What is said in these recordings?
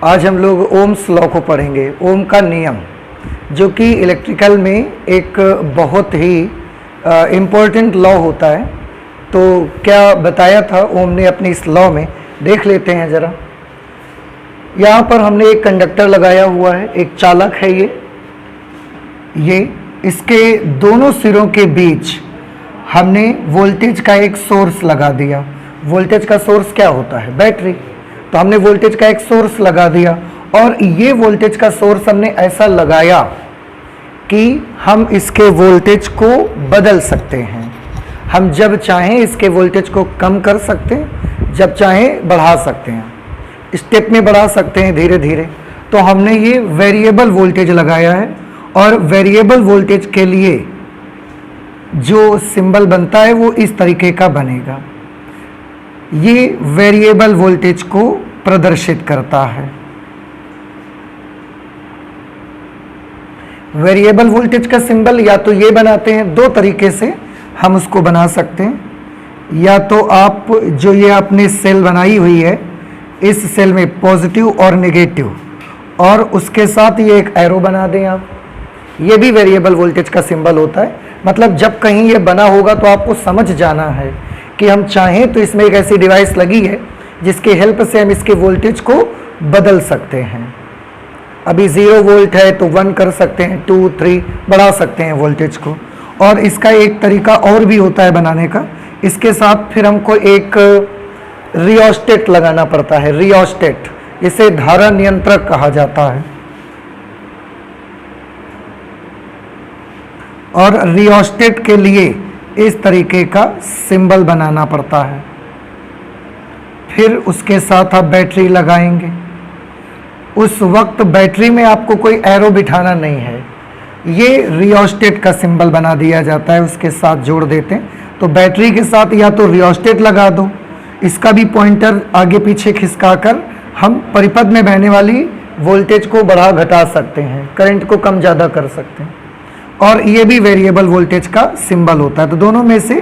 आज हम लोग ओम्स लॉ को पढ़ेंगे। ओम का नियम, जो कि इलेक्ट्रिकल में एक बहुत ही इम्पोर्टेंट लॉ होता है। तो क्या बताया था ओम ने अपने इस लॉ में, देख लेते हैं ज़रा। यहाँ पर हमने एक कंडक्टर लगाया हुआ है, एक चालक है ये इसके दोनों सिरों के बीच हमने वोल्टेज का एक सोर्स लगा दिया। वोल्टेज का सोर्स क्या होता है? बैटरी। तो हमने वोल्टेज का एक सोर्स लगा दिया और ये वोल्टेज का सोर्स हमने ऐसा लगाया कि हम इसके वोल्टेज को बदल सकते हैं। हम जब चाहें इसके वोल्टेज को कम कर सकते हैं, जब चाहें बढ़ा सकते हैं, स्टेप में बढ़ा सकते हैं धीरे धीरे। तो हमने ये वेरिएबल वोल्टेज लगाया है और वेरिएबल वोल्टेज के लिए जो सिंबल बनता है वो इस तरीके का बनेगा। ये वेरिएबल वोल्टेज को प्रदर्शित करता है। वेरिएबल वोल्टेज का सिंबल या तो ये बनाते हैं, दो तरीके से हम उसको बना सकते हैं। या तो आप जो ये आपने सेल बनाई हुई है, इस सेल में पॉजिटिव और नेगेटिव, और उसके साथ ये एक एरो बना दें आप। ये भी वेरिएबल वोल्टेज का सिंबल होता है। मतलब जब कहीं ये बना होगा तो आपको समझ जाना है कि हम चाहें तो इसमें एक ऐसी डिवाइस लगी है जिसके हेल्प से हम इसके वोल्टेज को बदल सकते हैं। अभी 0 वोल्ट है तो 1 कर सकते हैं, 2, 3 बढ़ा सकते हैं वोल्टेज को। और इसका एक तरीका और भी होता है बनाने का। इसके साथ फिर हमको एक रियोस्टेट लगाना पड़ता है। रियोस्टेट, इसे धारा नियंत्रक कहा जाता है। और रियोस्टेट के लिए इस तरीके का सिंबल बनाना पड़ता है। फिर उसके साथ आप बैटरी लगाएंगे। उस वक्त बैटरी में आपको कोई एरो बिठाना नहीं है, ये रियोस्टेट का सिंबल बना दिया जाता है, उसके साथ जोड़ देते हैं। तो बैटरी के साथ या तो रियोस्टेट लगा दो, इसका भी पॉइंटर आगे पीछे खिसकाकर हम परिपथ में बहने वाली वोल्टेज को बढ़ा घटा सकते हैं, करंट को कम ज़्यादा कर सकते हैं। और ये भी वेरिएबल वोल्टेज का सिंबल होता है। तो दोनों में से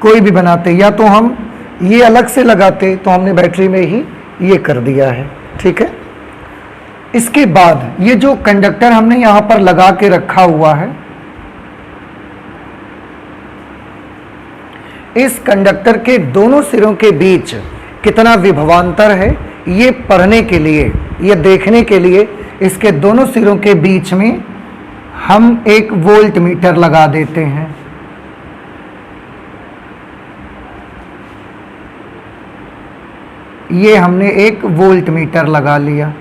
कोई भी बनाते, या तो हम ये अलग से लगाते, तो हमने बैटरी में ही ये कर दिया है। ठीक है। इसके बाद ये जो कंडक्टर हमने यहाँ पर लगा के रखा हुआ है, इस कंडक्टर के दोनों सिरों के बीच कितना विभवांतर है, ये पढ़ने के लिए, ये देखने के लिए इसके दोनों सिरों के बीच में हम एक वोल्ट मीटर लगा देते हैं। ये हमने एक वोल्ट मीटर लगा लिया।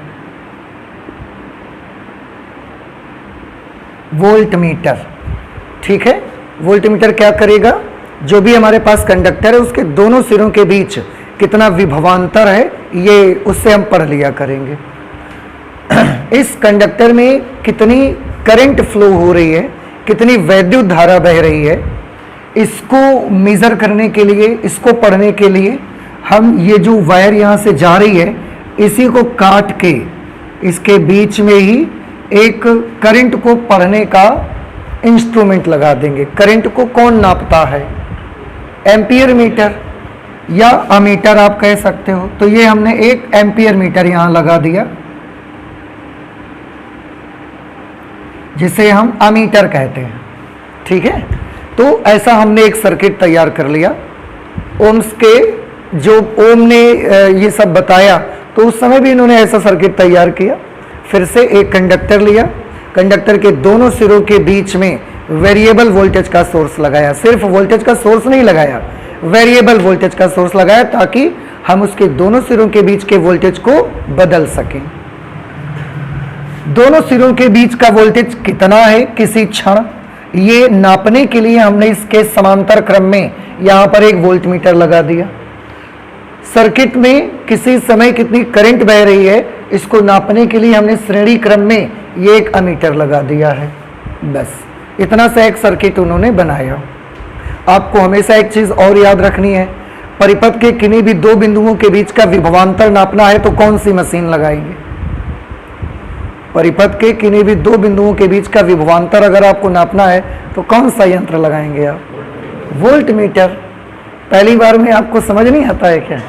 वोल्ट मीटर, ठीक है। वोल्ट मीटर क्या करेगा? जो भी हमारे पास कंडक्टर है उसके दोनों सिरों के बीच कितना विभवांतर है, ये उससे हम पढ़ लिया करेंगे। इस कंडक्टर में कितनी करंट फ्लो हो रही है, कितनी वैद्युत धारा बह रही है, इसको मेज़र करने के लिए, इसको पढ़ने के लिए हम ये जो वायर यहाँ से जा रही है, इसी को काट के इसके बीच में ही एक करंट को पढ़ने का इंस्ट्रूमेंट लगा देंगे। करंट को कौन नापता है? एम्पियर मीटर या अमीटर आप कह सकते हो। तो ये हमने एक एम्पियर मीटर यहाँ लगा दिया, जिसे हम अमीटर कहते हैं। ठीक है। तो ऐसा हमने एक सर्किट तैयार कर लिया। ओम्स के जो ओम ने ये सब बताया, तो उस समय भी इन्होंने ऐसा सर्किट तैयार किया। फिर से एक कंडक्टर लिया, कंडक्टर के दोनों सिरों के बीच में वेरिएबल वोल्टेज का सोर्स लगाया। सिर्फ वोल्टेज का सोर्स नहीं लगाया, वेरिएबल वोल्टेज का सोर्स लगाया, ताकि हम उसके दोनों सिरों के बीच के वोल्टेज को बदल सकें। दोनों सिरों के बीच का वोल्टेज कितना है किसी क्षण, ये नापने के लिए हमने इसके समांतर क्रम में यहाँ पर एक वोल्ट मीटर लगा दिया। सर्किट में किसी समय कितनी करंट बह रही है, इसको नापने के लिए हमने श्रेणी क्रम में ये एक अमीटर लगा दिया है। बस इतना सा एक सर्किट उन्होंने बनाया। आपको हमेशा एक चीज़ और याद रखनी है, परिपथ के किन्हीं भी दो बिंदुओं के बीच का विभवांतर नापना है तो कौन सी मशीन लगाएंगे? परिपथ के किन्हीं भी दो बिंदुओं के बीच का विभवांतर अगर आपको नापना है तो कौन सा यंत्र लगाएंगे आप? Volt meter. पहली बार में आपको समझ नहीं आता है क्या?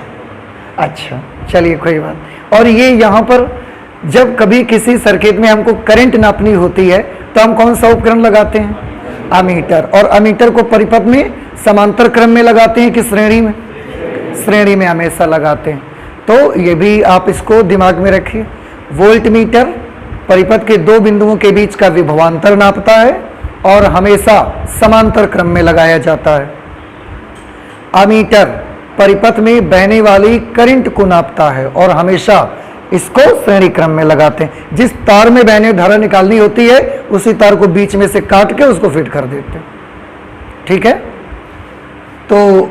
अच्छा, चलिए कोई बात। और ये यहाँ पर जब कभी किसी सर्किट में हमको करंट नापनी होती है तो हम कौन सा उपकरण लगाते हैं? अमीटर। और अमीटर को परिपथ में समांतर क्रम में लगाते हैं कि श्रेणी में? श्रेणी में हमेशा लगाते हैं। तो ये भी आप इसको दिमाग में रखिए। वोल्ट मीटर परिपथ के दो बिंदुओं के बीच का विभवांतर नापता है और हमेशा समांतर क्रम में लगाया जाता है। अमीटर परिपथ में बहने वाली करंट को नापता है और हमेशा इसको श्रेणी क्रम में लगाते हैं। जिस तार में बहने धारा निकालनी होती है उसी तार को बीच में से काट के उसको फिट कर देते हैं। ठीक है, तो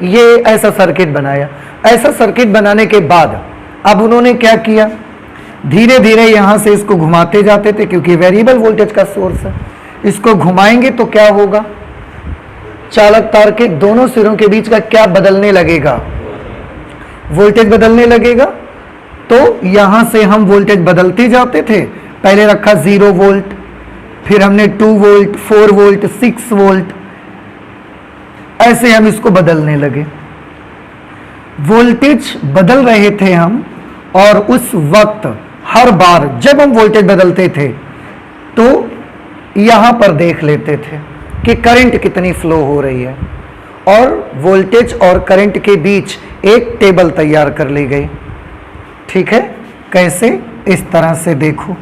ये ऐसा सर्किट बनाया। ऐसा सर्किट बनाने के बाद अब उन्होंने क्या किया, धीरे धीरे यहां से इसको घुमाते जाते थे, क्योंकि वेरिएबल वोल्टेज का सोर्स है। इसको घुमाएंगे तो क्या होगा, चालक तार के दोनों सिरों के बीच का क्या बदलने लगेगा, वोल्टेज बदलने लगेगा। तो यहां से हम वोल्टेज बदलते जाते थे। पहले रखा 0 वोल्ट, फिर हमने 2 वोल्ट, 4 वोल्ट, 6 वोल्ट, ऐसे हम इसको बदलने लगे। वोल्टेज बदल रहे थे हम, और उस वक्त हर बार जब हम वोल्टेज बदलते थे तो यहां पर देख लेते थे कि करंट कितनी फ्लो हो रही है, और वोल्टेज और करंट के बीच एक टेबल तैयार कर ली गई। ठीक है, कैसे, इस तरह से देखो।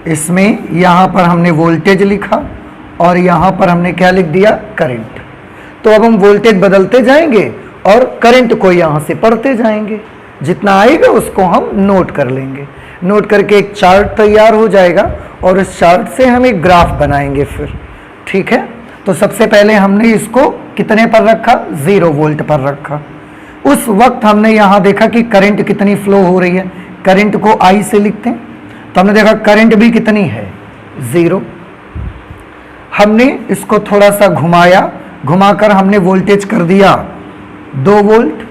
इसमें यहां पर हमने वोल्टेज लिखा और यहां पर हमने क्या लिख दिया, करंट। तो अब हम वोल्टेज बदलते जाएंगे और करंट को यहां से पढ़ते जाएंगे। जितना आएगा उसको हम नोट कर लेंगे। नोट करके एक चार्ट तैयार हो जाएगा और इस चार्ट से हम एक ग्राफ बनाएंगे फिर। ठीक है, तो सबसे पहले हमने इसको कितने पर रखा, 0 वोल्ट पर रखा। उस वक्त हमने यहां देखा कि करंट कितनी फ्लो हो रही है। करंट को I से लिखते हैं, तो हमने देखा करंट भी कितनी है, 0। हमने इसको थोड़ा सा घुमाया, घुमाकर हमने वोल्टेज कर दिया 2 वोल्ट।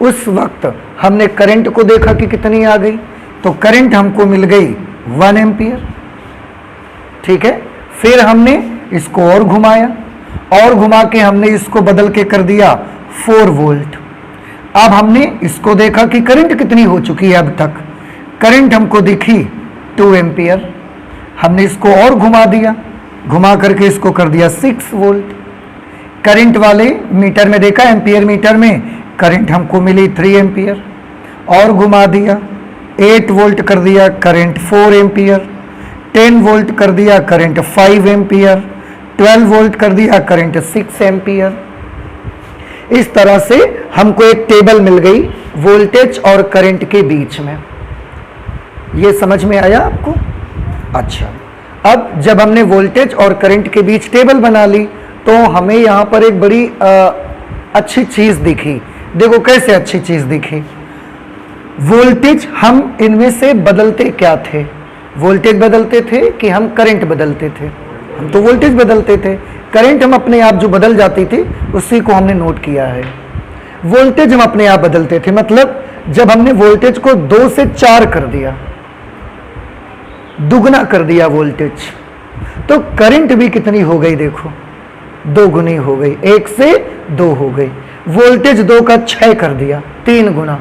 उस वक्त हमने करंट को देखा कि कितनी आ गई, तो करंट हमको मिल गई 1 एम्पियर। ठीक है, फिर हमने इसको और घुमाया, और घुमा के हमने इसको बदल के कर दिया 4 वोल्ट। अब हमने इसको देखा कि करंट कितनी हो चुकी है। अब तक करंट हमको दिखी 2 एम्पियर। हमने इसको और घुमा दिया, घुमा करके इसको कर दिया 6 वोल्ट। करंट वाले मीटर में देखा, एम्पियर मीटर में करंट हमको मिली 3 एम्पियर। और घुमा दिया, 8 वोल्ट कर दिया, करंट 4 एम्पियर। 10 वोल्ट कर दिया, करंट 5 एम्पियर। 12 वोल्ट कर दिया, करंट 6 एम्पियर। इस तरह से हमको एक टेबल मिल गई वोल्टेज और करंट के बीच में। ये समझ में आया आपको? अच्छा, अब जब हमने वोल्टेज और करंट के बीच टेबल बना ली तो हमें यहाँ पर एक बड़ी अच्छी चीज दिखी। देखो कैसे अच्छी चीज दिखी। वोल्टेज हम इनमें से बदलते क्या थे, वोल्टेज बदलते थे कि हम करंट बदलते थे? हम तो वोल्टेज बदलते थे। करंट हम अपने आप जो बदल जाती थी उसी को हमने नोट किया है। वोल्टेज हम अपने आप बदलते थे, मतलब जब हमने वोल्टेज को 2 से 4 कर दिया, दुगना कर दिया वोल्टेज, तो करंट भी कितनी हो गई, देखो 2 गुनी हो गई, 1 से 2 हो गई। वोल्टेज 2 का 6 कर दिया, 3 गुना,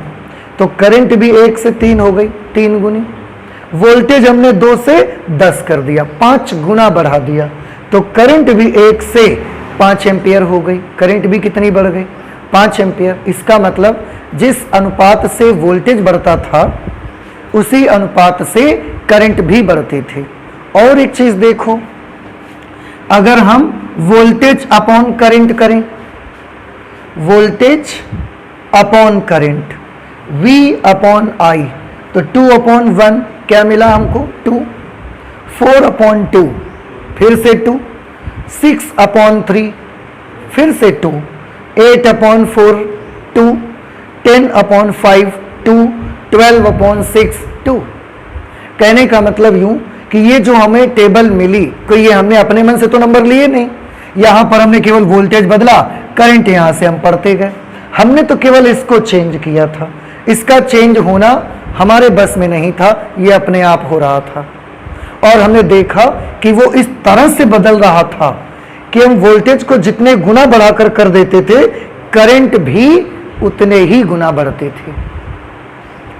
तो करंट भी 1 से 3 हो गई, 3 गुनी। वोल्टेज हमने 2 से 10 कर दिया, 5 गुना बढ़ा दिया, तो करंट भी 1 से 5 एम्पियर हो गई। करंट भी कितनी बढ़ गई, 5 एम्पियर। इसका मतलब जिस अनुपात से वोल्टेज बढ़ता था उसी अनुपात से करंट भी बढ़ते थे। और एक चीज देखो, अगर हम वोल्टेज अपॉन करंट करें, voltage upon current, V upon I, तो 2 अपॉन 1 क्या मिला हमको, 2। 4 अपॉन 2 फिर से 2, 6 अपॉन 3 फिर से 2, 8 अपॉन 4 2, 10 अपॉन 5 2, 12 अपॉन 6 2। कहने का मतलब यूं कि ये जो हमें टेबल मिली, कोई ये हमने अपने मन से तो नंबर लिए नहीं, यहां पर हमने केवल वोल्टेज बदला, करंट यहां से हम पढ़ते गए। हमने तो केवल इसको चेंज किया था, इसका चेंज होना हमारे बस में नहीं था, ये अपने आप हो रहा था। और हमने देखा कि वो इस तरह से बदल रहा था कि हम वोल्टेज को जितने गुना बढ़ाकर कर देते थे, करंट भी उतने ही गुना बढ़ते थे।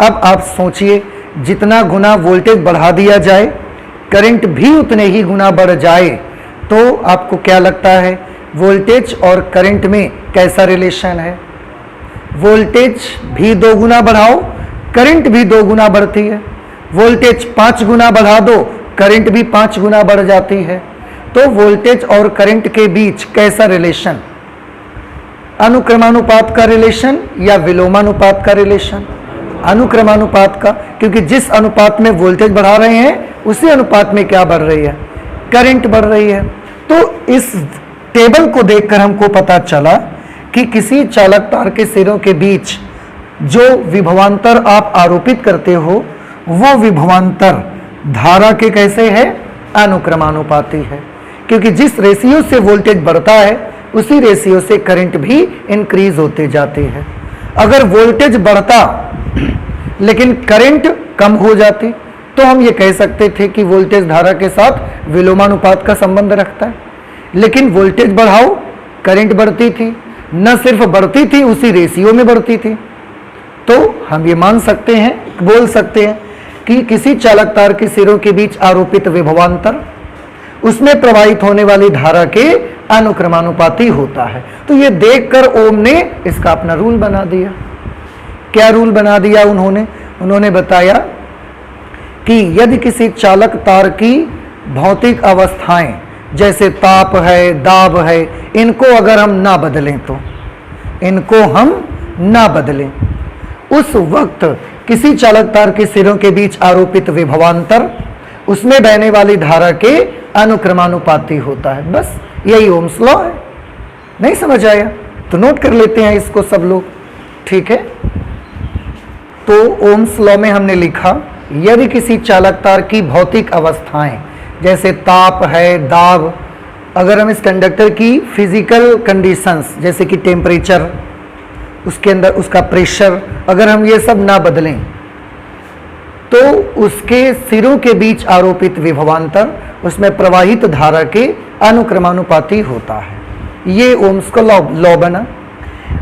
अब आप सोचिए, जितना गुना वोल्टेज बढ़ा दिया जाए, करंट भी उतने ही गुना बढ़ जाए, तो आपको क्या लगता है वोल्टेज और करंट में कैसा रिलेशन है? वोल्टेज भी 2 गुना बढ़ाओ, करंट भी 2 गुना बढ़ती है। वोल्टेज 5 गुना बढ़ा दो, करंट भी 5 गुना बढ़ जाती है। तो वोल्टेज और करंट के बीच कैसा रिलेशन? अनुक्रमानुपात का रिलेशन या विलोमानुपात का रिलेशन? अनुक्रमानुपात का, क्योंकि जिस अनुपात में वोल्टेज बढ़ा रहे हैं उसी अनुपात में क्या बढ़ रही है? करंट बढ़ रही है। तो इस टेबल को देखकर हमको पता चला कि किसी चालक तार के सिरों के बीच जो विभवांतर आप आरोपित करते हो, वो विभवांतर धारा के कैसे है? अनुक्रमानुपाती है, क्योंकि जिस रेशियो से वोल्टेज बढ़ता है उसी रेशियो से करंट भी इंक्रीज होते जाते हैं। अगर वोल्टेज बढ़ता लेकिन करंट कम हो जाती, तो हम ये कह सकते थे कि वोल्टेज धारा के साथ विलोमानुपात का संबंध रखता है। लेकिन वोल्टेज बढ़ाओ, करंट बढ़ती थी, न सिर्फ बढ़ती थी, उसी रेशियो में बढ़ती थी। तो हम ये मान सकते हैं, बोल सकते हैं कि किसी चालक तार के सिरों के बीच आरोपित विभवांतर उसमें प्रवाहित होने वाली धारा के अनुक्रमानुपाती होता है। तो ये देखकर ओम ने इसका अपना रूल बना दिया। क्या रूल बना दिया उन्होंने बताया कि यदि किसी चालक तार की भौतिक अवस्थाएं जैसे ताप है, दाब है, इनको अगर हम ना बदलें, तो इनको हम ना बदलें, उस वक्त किसी चालक तार के सिरों के बीच आरोपित विभवांतर उसमें बहने वाली धारा के अनुक्रमानुपाती होता है। बस यही ओम्स लॉ है। नहीं समझ आया तो नोट कर लेते हैं इसको सब लोग, ठीक है। तो ओम्स लॉ में हमने लिखा, यदि किसी चालक तार की भौतिक अवस्थाएं जैसे ताप है, दाब, अगर हम इस कंडक्टर की फिजिकल कंडीशंस जैसे कि टेम्परेचर, उसके अंदर उसका प्रेशर, अगर हम ये सब ना बदलें, तो उसके सिरों के बीच आरोपित विभवांतर उसमें प्रवाहित धारा के अनुक्रमानुपाती होता है। ये ओम्स का लॉ बना।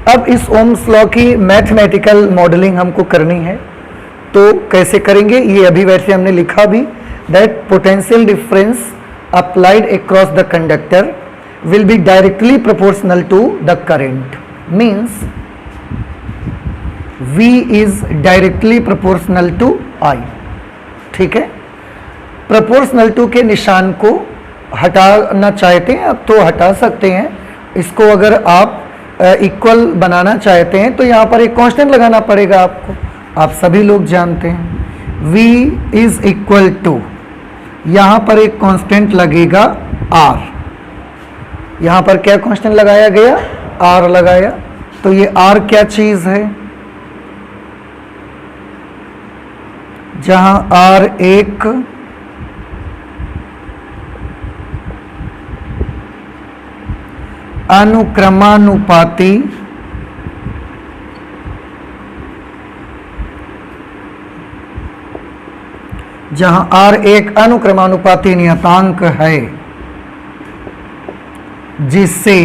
अब इस ओम्स लॉ की मैथमेटिकल मॉडलिंग हमको करनी है, तो कैसे करेंगे? ये अभी वैसे हमने लिखा भी, that potential difference applied across the conductor will be directly proportional to the current, means V is directly proportional to I, ठीक है। प्रोपोर्शनल टू के निशान को हटाना चाहते हैं अब तो हटा सकते हैं, इसको अगर आप इक्वल बनाना चाहते हैं तो यहाँ पर एक कांस्टेंट लगाना पड़ेगा आपको, आप सभी लोग जानते हैं। V इज इक्वल टू, यहाँ पर एक कांस्टेंट लगेगा R, यहाँ पर क्या कांस्टेंट लगाया गया? R लगाया। तो ये R क्या चीज़ है? जहां R एक अनुक्रमानुपाती जहां R एक अनुक्रमानुपाती नियतांक है, जिससे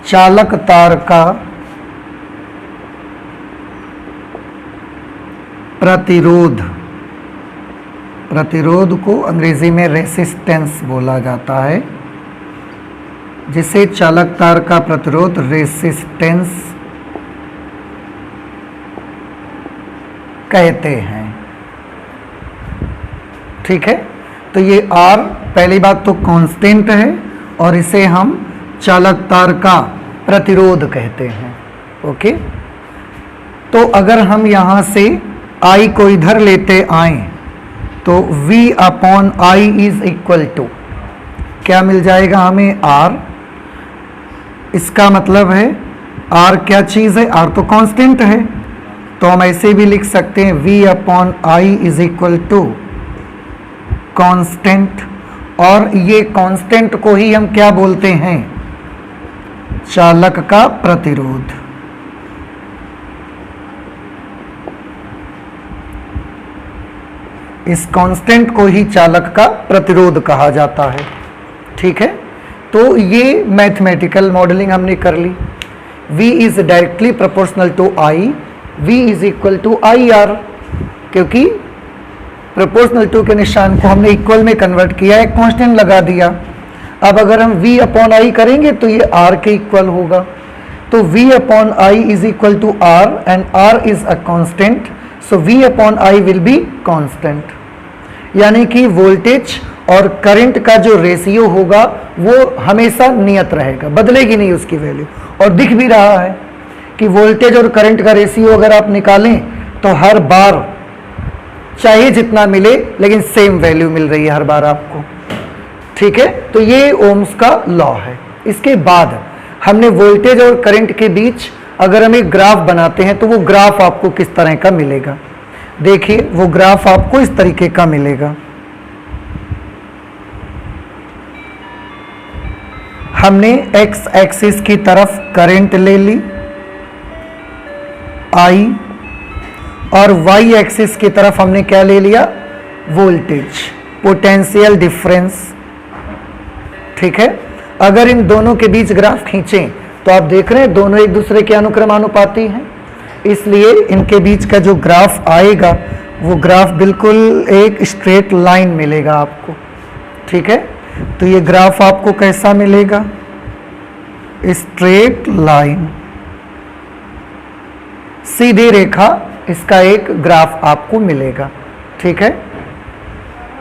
चालक तार का प्रतिरोध को अंग्रेजी में रेसिस्टेंस बोला जाता है, जिसे चालक तार का प्रतिरोध रेसिस्टेंस कहते हैं, ठीक है। तो ये R पहली बात तो कांस्टेंट है और इसे हम चालक तार का प्रतिरोध कहते हैं, ओके। तो अगर हम यहाँ से I को इधर लेते आए तो V upon I is equal to क्या मिल जाएगा हमें? R। इसका मतलब है R क्या चीज़ है? R तो कांस्टेंट है, तो हम ऐसे भी लिख सकते हैं V upon I is equal to constant, और ये कांस्टेंट को ही हम क्या बोलते हैं? चालक का प्रतिरोध। इस कांस्टेंट को ही चालक का प्रतिरोध कहा जाता है। ठीक है, तो ये मैथमेटिकल मॉडलिंग हमने कर ली। V is directly proportional to I, V is equal to IR, क्योंकि प्रोपोर्शनल टू के निशान को हमने इक्वल में कन्वर्ट किया, एक कांस्टेंट लगा दिया। अब अगर हम V अपॉन I करेंगे तो ये R के इक्वल होगा। तो V upon I is equal to R and R is a constant, so V upon I will be constant. यानी कि वोल्टेज और करंट का जो रेशियो होगा वो हमेशा नियत रहेगा, बदलेगी नहीं उसकी वैल्यू। और दिख भी रहा है कि वोल्टेज और करंट का रेशियो अगर आप निकालें तो हर बार चाहे जितना मिले लेकिन सेम वैल्यू मिल रही है हर बार आपको। ठीक है, तो ये ओम्स का लॉ है। इसके बाद हमने वोल्टेज और करंट के बीच अगर हम एक ग्राफ बनाते हैं तो वो ग्राफ आपको किस तरह का मिलेगा। देखिए, वो ग्राफ आपको इस तरीके का मिलेगा। हमने एक्स एक्सिस की तरफ करंट ले ली I, और वाई एक्सिस की तरफ हमने क्या ले लिया, वोल्टेज, पोटेंशियल डिफरेंस। ठीक है, अगर इन दोनों के बीच ग्राफ खींचें तो आप देख रहे हैं दोनों एक दूसरे के अनुक्रमानुपाती हैं, इसलिए इनके बीच का जो ग्राफ आएगा वो ग्राफ बिल्कुल एक स्ट्रेट लाइन मिलेगा आपको। ठीक है, तो ये ग्राफ आपको कैसा मिलेगा, स्ट्रेट लाइन, सीधी रेखा, इसका एक ग्राफ आपको मिलेगा। ठीक है,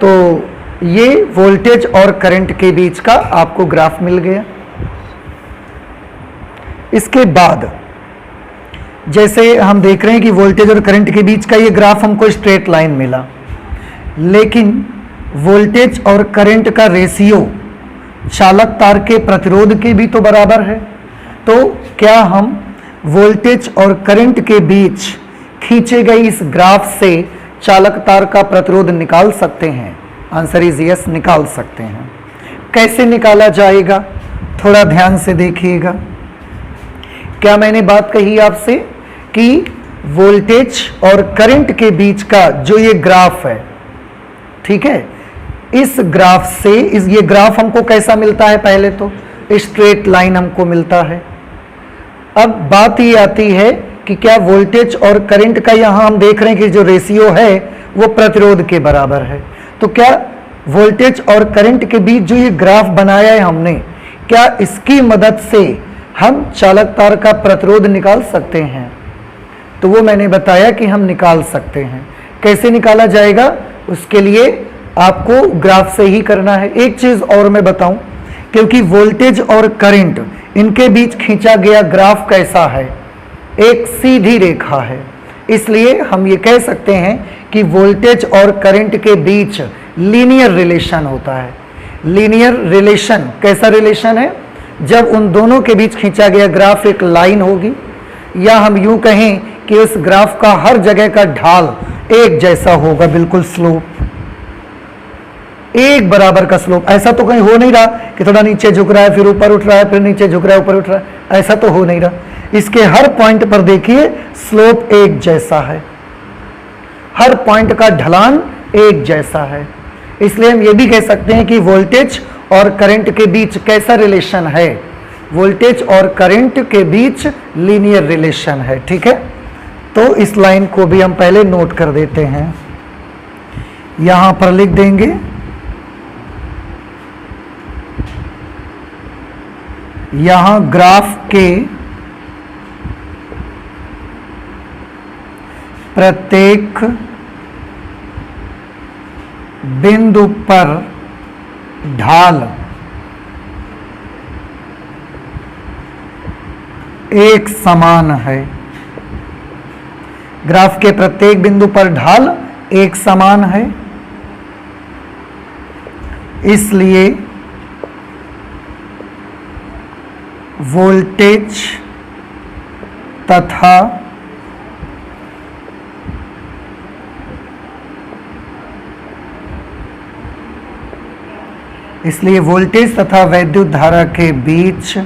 तो ये वोल्टेज और करंट के बीच का आपको ग्राफ मिल गया। इसके बाद जैसे हम देख रहे हैं कि वोल्टेज और करंट के बीच का ये ग्राफ हमको स्ट्रेट लाइन मिला, लेकिन वोल्टेज और करंट का रेशियो चालक तार के प्रतिरोध के भी तो बराबर है। तो क्या हम वोल्टेज और करंट के बीच खींचे गए इस ग्राफ से चालक तार का प्रतिरोध निकाल सकते हैं? आंसर इज यस, निकाल सकते हैं। कैसे निकाला जाएगा, थोड़ा ध्यान से देखिएगा। क्या मैंने बात कही आपसे कि वोल्टेज और करंट के बीच का जो ये ग्राफ है, ठीक है, इस ग्राफ से ये ग्राफ हमको कैसा मिलता है, पहले तो स्ट्रेट लाइन हमको मिलता है। अब बात ये आती है कि क्या वोल्टेज और करंट का यहाँ हम देख रहे हैं कि जो रेशियो है वो प्रतिरोध के बराबर है। तो क्या वोल्टेज और करंट के बीच जो ये ग्राफ बनाया है हमने, क्या इसकी मदद से हम चालक तार का प्रतिरोध निकाल सकते हैं? तो वो मैंने बताया कि हम निकाल सकते हैं। कैसे निकाला जाएगा, उसके लिए आपको ग्राफ से ही करना है। एक चीज और मैं बताऊं, क्योंकि वोल्टेज और करंट इनके बीच खींचा गया ग्राफ कैसा है, एक सीधी रेखा है, इसलिए हम ये कह सकते हैं कि वोल्टेज और करंट के बीच लीनियर रिलेशन होता है। लीनियर रिलेशन कैसा रिलेशन है, जब उन दोनों के बीच खींचा गया ग्राफ एक लाइन होगी, या हम यूं कहें कि उस ग्राफ का हर जगह का ढाल एक जैसा होगा, बिल्कुल स्लोप एक बराबर का स्लोप। ऐसा तो कहीं हो नहीं रहा कि थोड़ा नीचे झुक रहा है फिर ऊपर उठ रहा है, फिर नीचे झुक रहा है ऊपर उठ रहा है, ऐसा तो हो नहीं रहा। इसके हर पॉइंट पर देखिए स्लोप एक जैसा है, हर पॉइंट का ढलान एक जैसा है। इसलिए हम ये भी कह सकते हैं कि वोल्टेज और करंट के बीच कैसा रिलेशन है, वोल्टेज और करंट के बीच लीनियर रिलेशन है। ठीक है, तो इस लाइन को भी हम पहले नोट कर देते हैं, यहां पर लिख देंगे यहां ग्राफ के प्रत्येक बिंदु पर ढाल एक समान है। ग्राफ के प्रत्येक बिंदु पर ढाल एक समान है, इसलिए वोल्टेज तथा वैद्युत धारा के बीच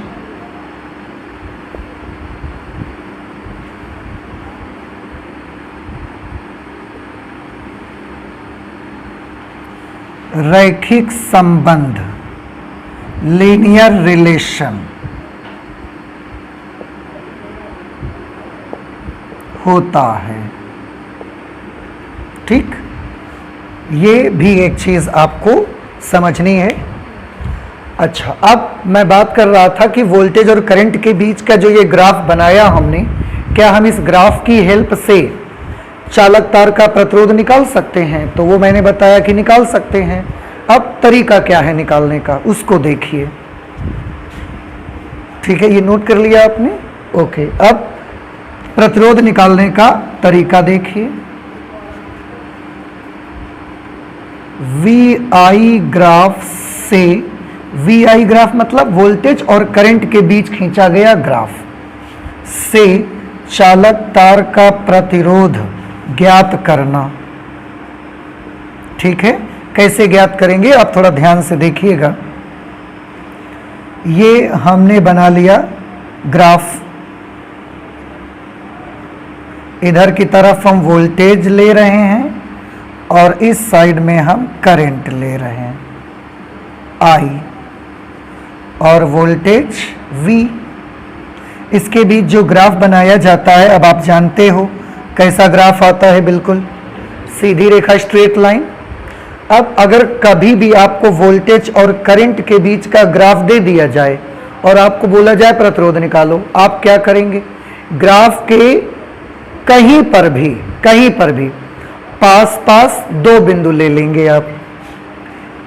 रैखिक संबंध, लीनियर रिलेशन होता है। ठीक, ये भी एक चीज आपको समझनी है। अच्छा, अब मैं बात कर रहा था कि वोल्टेज और करंट के बीच का जो ये ग्राफ बनाया हमने, क्या हम इस ग्राफ की हेल्प से चालक तार का प्रतिरोध निकाल सकते हैं? तो वो मैंने बताया कि निकाल सकते हैं। अब तरीका क्या है निकालने का, उसको देखिए। ठीक है, ये नोट कर लिया आपने? ओके, अब प्रतिरोध निकालने का तरीका देखिए। VI ग्राफ से, VI ग्राफ मतलब वोल्टेज और करंट के बीच खींचा गया ग्राफ से चालक तार का प्रतिरोध ज्ञात करना। ठीक है, कैसे ज्ञात करेंगे आप थोड़ा ध्यान से देखिएगा। ये हमने बना लिया ग्राफ, इधर की तरफ हम वोल्टेज ले रहे हैं और इस साइड में हम करंट ले रहे हैं I, और वोल्टेज V। इसके बीच जो ग्राफ बनाया जाता है, अब आप जानते हो कैसा ग्राफ आता है, बिल्कुल सीधी रेखा, स्ट्रेट लाइन। अब अगर कभी भी आपको वोल्टेज और करंट के बीच का ग्राफ दे दिया जाए और आपको बोला जाए प्रतिरोध निकालो, आप क्या करेंगे? ग्राफ के कहीं पर भी पास पास दो बिंदु ले लेंगे आप,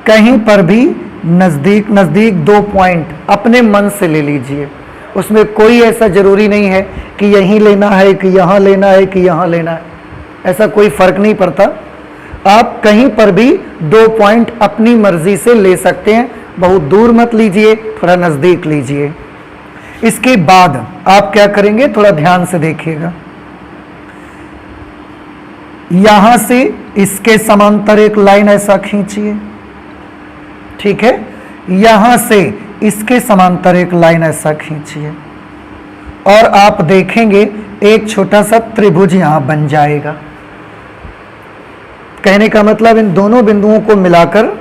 कहीं पर भी नजदीक नजदीक दो पॉइंट अपने मन से ले लीजिए। उसमें कोई ऐसा जरूरी नहीं है कि यहीं लेना है, कि यहाँ लेना है, कि यहाँ लेना है, ऐसा कोई फर्क नहीं पड़ता। आप कहीं पर भी दो पॉइंट अपनी मर्जी से ले सकते हैं, बहुत दूर मत लीजिए, थोड़ा नजदीक लीजिए। इसके बाद आप क्या करेंगे, थोड़ा ध्यान से देखिएगा। यहां से इसके समांतर एक लाइन ऐसा खींचिए, ठीक है, यहां से इसके समांतर एक लाइन ऐसा खींचिए और आप देखेंगे एक छोटा सा त्रिभुज यहां बन जाएगा। कहने का मतलब इन दोनों बिंदुओं को मिलाकर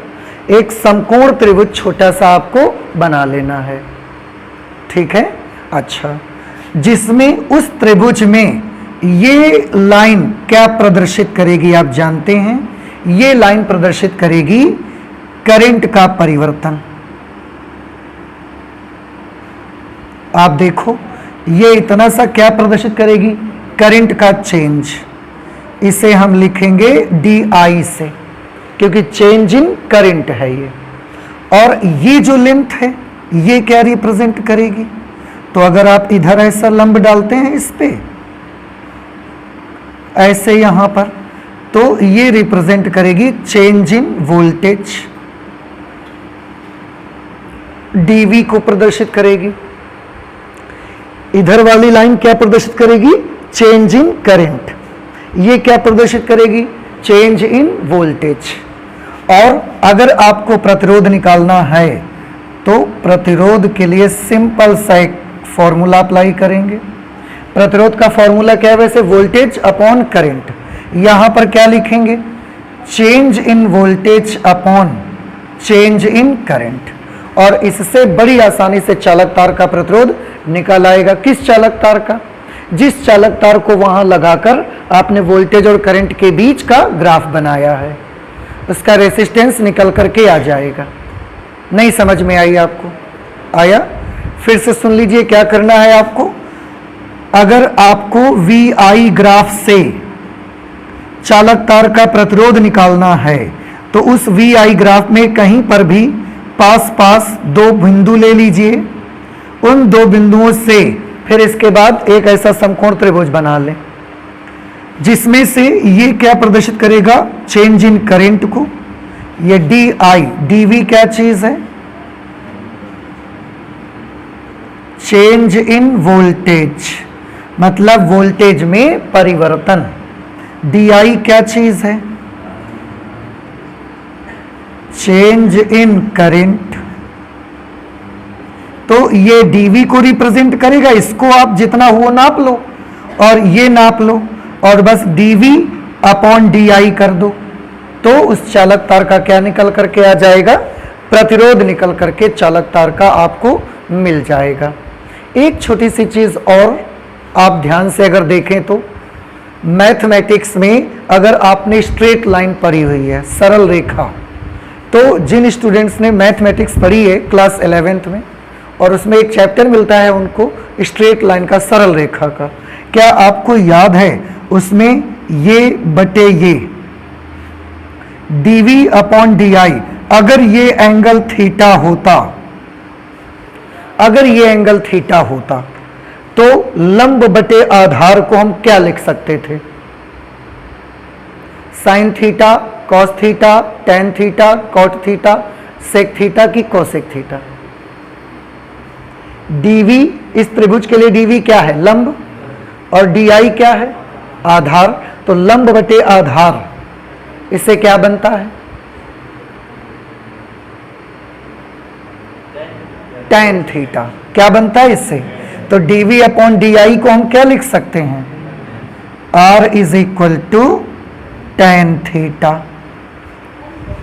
एक समकोण त्रिभुज छोटा सा आपको बना लेना है। ठीक है, अच्छा, जिसमें उस त्रिभुज में ये लाइन क्या प्रदर्शित करेगी आप जानते हैं? ये लाइन प्रदर्शित करेगी करंट का परिवर्तन। आप देखो, ये इतना सा क्या प्रदर्शित करेगी? करंट का चेंज। इसे हम लिखेंगे DI से, क्योंकि चेंज इन करंट है ये। और ये जो लेंथ है, ये क्या रिप्रेजेंट करेगी? तो अगर आप इधर ऐसा लंब डालते हैं इस पे, ऐसे यहां पर, तो ये रिप्रेजेंट करेगी चेंज इन वोल्टेज। DV को प्रदर्शित करेगी। इधर वाली लाइन क्या प्रदर्शित करेगी? Change in current. ये क्या प्रदर्शित करेगी? Change in voltage. और अगर आपको प्रतिरोध निकालना है तो प्रतिरोध के लिए सिंपल सा एक फॉर्मूला अप्लाई करेंगे। प्रतिरोध का फॉर्मूला क्या है वैसे? Voltage upon current. यहां पर क्या लिखेंगे? Change in voltage upon change in current. और इससे बड़ी आसानी से चालक तार का प्रतिरोध निकल आएगा। किस चालक तार का? जिस चालक तार को वहां लगाकर आपने वोल्टेज और करंट के बीच का ग्राफ बनाया है, उसका रेसिस्टेंस निकल करके आ जाएगा। नहीं समझ में आई आपको? आया? फिर से सुन लीजिए क्या करना है आपको। अगर आपको VI ग्राफ से चालक तार का प्रतिरोध निकालना है तो उस VI ग्राफ में कहीं पर भी पास पास दो बिंदु ले लीजिए। उन दो बिंदुओं से फिर इसके बाद एक ऐसा समकोण त्रिभुज बना लें जिसमें से ये क्या प्रदर्शित करेगा? चेंज इन करंट को। ये DI, DV क्या चीज है? चेंज इन वोल्टेज, मतलब वोल्टेज में परिवर्तन। DI क्या चीज है? Change in current. तो ये DV को रिप्रेजेंट करेगा। इसको आप जितना हो नाप लो और ये नाप लो और बस DV अपॉन DI कर दो तो उस चालक तार का क्या निकल करके आ जाएगा? प्रतिरोध निकल करके चालक तार का आपको मिल जाएगा। एक छोटी सी चीज और आप ध्यान से अगर देखें तो मैथमेटिक्स में अगर आपने स्ट्रेट लाइन पढ़ी हुई है, सरल रेखा, तो जिन स्टूडेंट्स ने मैथमेटिक्स पढ़ी है क्लास 11th में और उसमें एक चैप्टर मिलता है उनको स्ट्रेट लाइन का, सरल रेखा का, क्या आपको याद है उसमें ये बटे ये dv अपॉन di, अगर ये एंगल थीटा होता, अगर ये एंगल थीटा होता तो लंब बटे आधार को हम क्या लिख सकते थे? Sine theta, cos theta, tan theta, cot theta, sec theta की कोसेक थीटा। dv, इस त्रिभुज के लिए dv क्या है? लंब, और di क्या है? आधार। तो लंब बटे आधार, इससे क्या बनता है? tan theta. क्या बनता है इससे? तो dv अपॉन di को हम क्या लिख सकते हैं? r is equal to tan theta.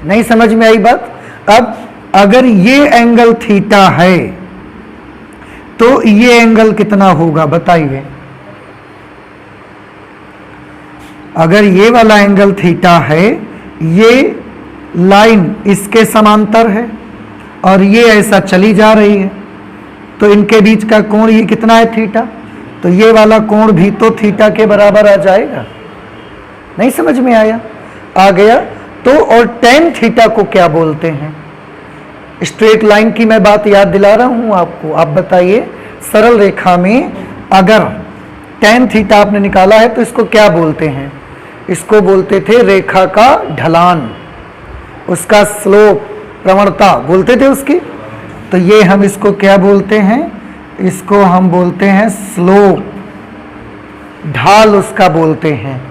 नहीं समझ में आई बात? अब अगर ये एंगल थीटा है तो ये एंगल कितना होगा बताइए? अगर ये वाला एंगल थीटा है, ये लाइन इसके समांतर है और ये ऐसा चली जा रही है, तो इनके बीच का कोण ये कितना है? थीटा। तो ये वाला कोण भी तो थीटा के बराबर आ जाएगा। नहीं समझ में आया? आ गया? तो और tan थीटा को क्या बोलते हैं? स्ट्रेट लाइन की मैं बात याद दिला रहा हूं आपको। आप बताइए, सरल रेखा में अगर tan थीटा आपने निकाला है तो इसको क्या बोलते हैं? इसको बोलते थे रेखा का ढलान, उसका स्लोप, प्रवणता बोलते थे उसकी। तो ये हम इसको क्या बोलते हैं? इसको हम बोलते हैं स्लोप, ढाल उसका बोलते हैं।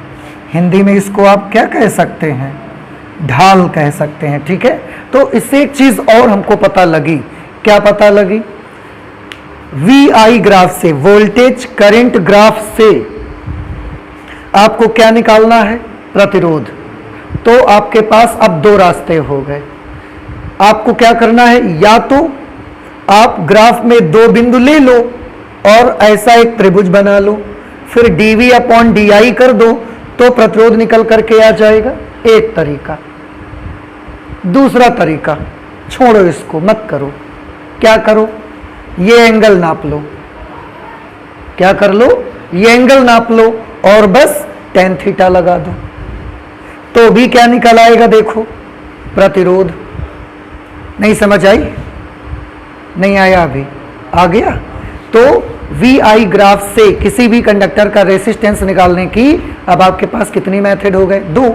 हिंदी में इसको आप क्या कह सकते हैं? ढाल कह सकते हैं। ठीक है, तो इससे एक चीज और हमको पता लगी। क्या पता लगी? VI ग्राफ से, वोल्टेज करंट ग्राफ से आपको क्या निकालना है? प्रतिरोध। तो आपके पास अब दो रास्ते हो गए। आपको क्या करना है? या तो आप ग्राफ में दो बिंदु ले लो और ऐसा एक त्रिभुज बना लो, फिर dv अपॉन di कर दो तो प्रतिरोध निकल करके आ जाएगा, एक तरीका। दूसरा तरीका छोड़ो, इसको मत करो। क्या करो? ये एंगल नाप लो। क्या कर लो? ये एंगल नाप लो और बस tan थीटा लगा दो, तो भी क्या निकल आएगा? देखो, प्रतिरोध। नहीं समझ आई? नहीं आया? अभी आ गया? तो VI ग्राफ से किसी भी कंडक्टर का रेसिस्टेंस निकालने की अब आपके पास कितनी मेथड हो गए? दो।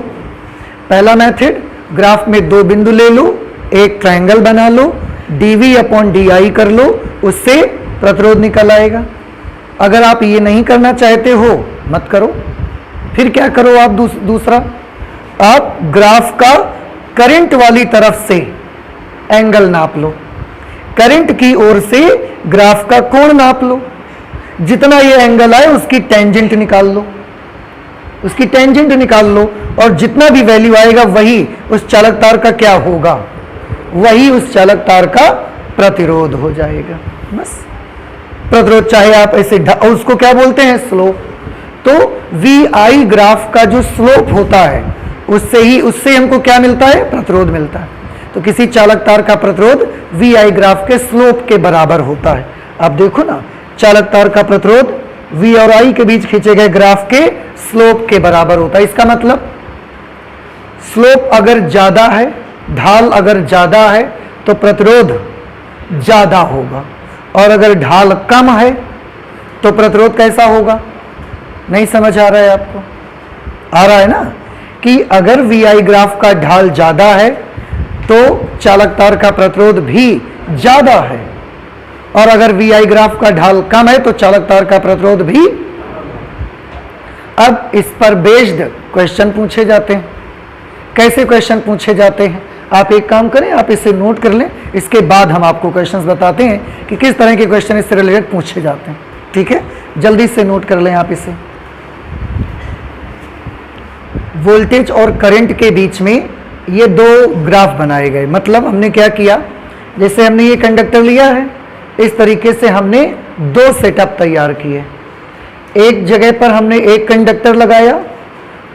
पहला मेथड, ग्राफ में दो बिंदु ले लो, एक ट्रायंगल बना लो, dv अपॉन di कर लो, उससे प्रतिरोध निकल आएगा। अगर आप ये नहीं करना चाहते हो, मत करो। फिर क्या करो आप? दूसरा, आप ग्राफ का करंट वाली तरफ से एंगल नाप लो, करंट की ओर से ग्राफ का कोण नाप लो, जितना ये एंगल आए उसकी टेंजेंट निकाल लो, उसकी टेंजेंट निकाल लो, और जितना भी वैल्यू आएगा वही उस चालक तार का क्या होगा? वही उस चालक तार का प्रतिरोध हो जाएगा। बस प्रतिरोध, चाहे आप ऐसे उसको क्या बोलते हैं? स्लोप। तो VI ग्राफ का जो स्लोप होता है उससे हमको क्या मिलता है? प्रतिरोध मिलता है। तो किसी चालक तार का प्रतिरोध VI ग्राफ के स्लोप के बराबर होता है। आप देखो ना, चालक तार का प्रतिरोध V और I के बीच खींचे गए ग्राफ के स्लोप के बराबर होता है। इसका मतलब स्लोप अगर ज्यादा है, ढाल अगर ज्यादा है तो प्रतिरोध ज्यादा होगा, और अगर ढाल कम है तो प्रतिरोध कैसा होगा? नहीं समझ आ रहा है आपको? आ रहा है ना कि अगर VI ग्राफ का ढाल ज्यादा है तो चालक तार का प्रतिरोध भी ज्यादा है, और अगर VI ग्राफ का ढाल कम है तो चालक तार का प्रतिरोध भी। अब इस पर बेस्ड क्वेश्चन पूछे जाते हैं। कैसे क्वेश्चन पूछे जाते हैं? आप एक काम करें, आप इसे नोट कर लें, इसके बाद हम आपको क्वेश्चंस बताते हैं कि किस तरह के क्वेश्चन इससे रिलेटेड पूछे जाते हैं। ठीक है, जल्दी से नोट कर लें आप इसे। वोल्टेज और करंट के बीच में ये दो ग्राफ बनाए गए। मतलब हमने क्या किया, जैसे हमने ये कंडक्टर लिया है, इस तरीके से हमने दो सेटअप तैयार किए। एक जगह पर हमने एक कंडक्टर लगाया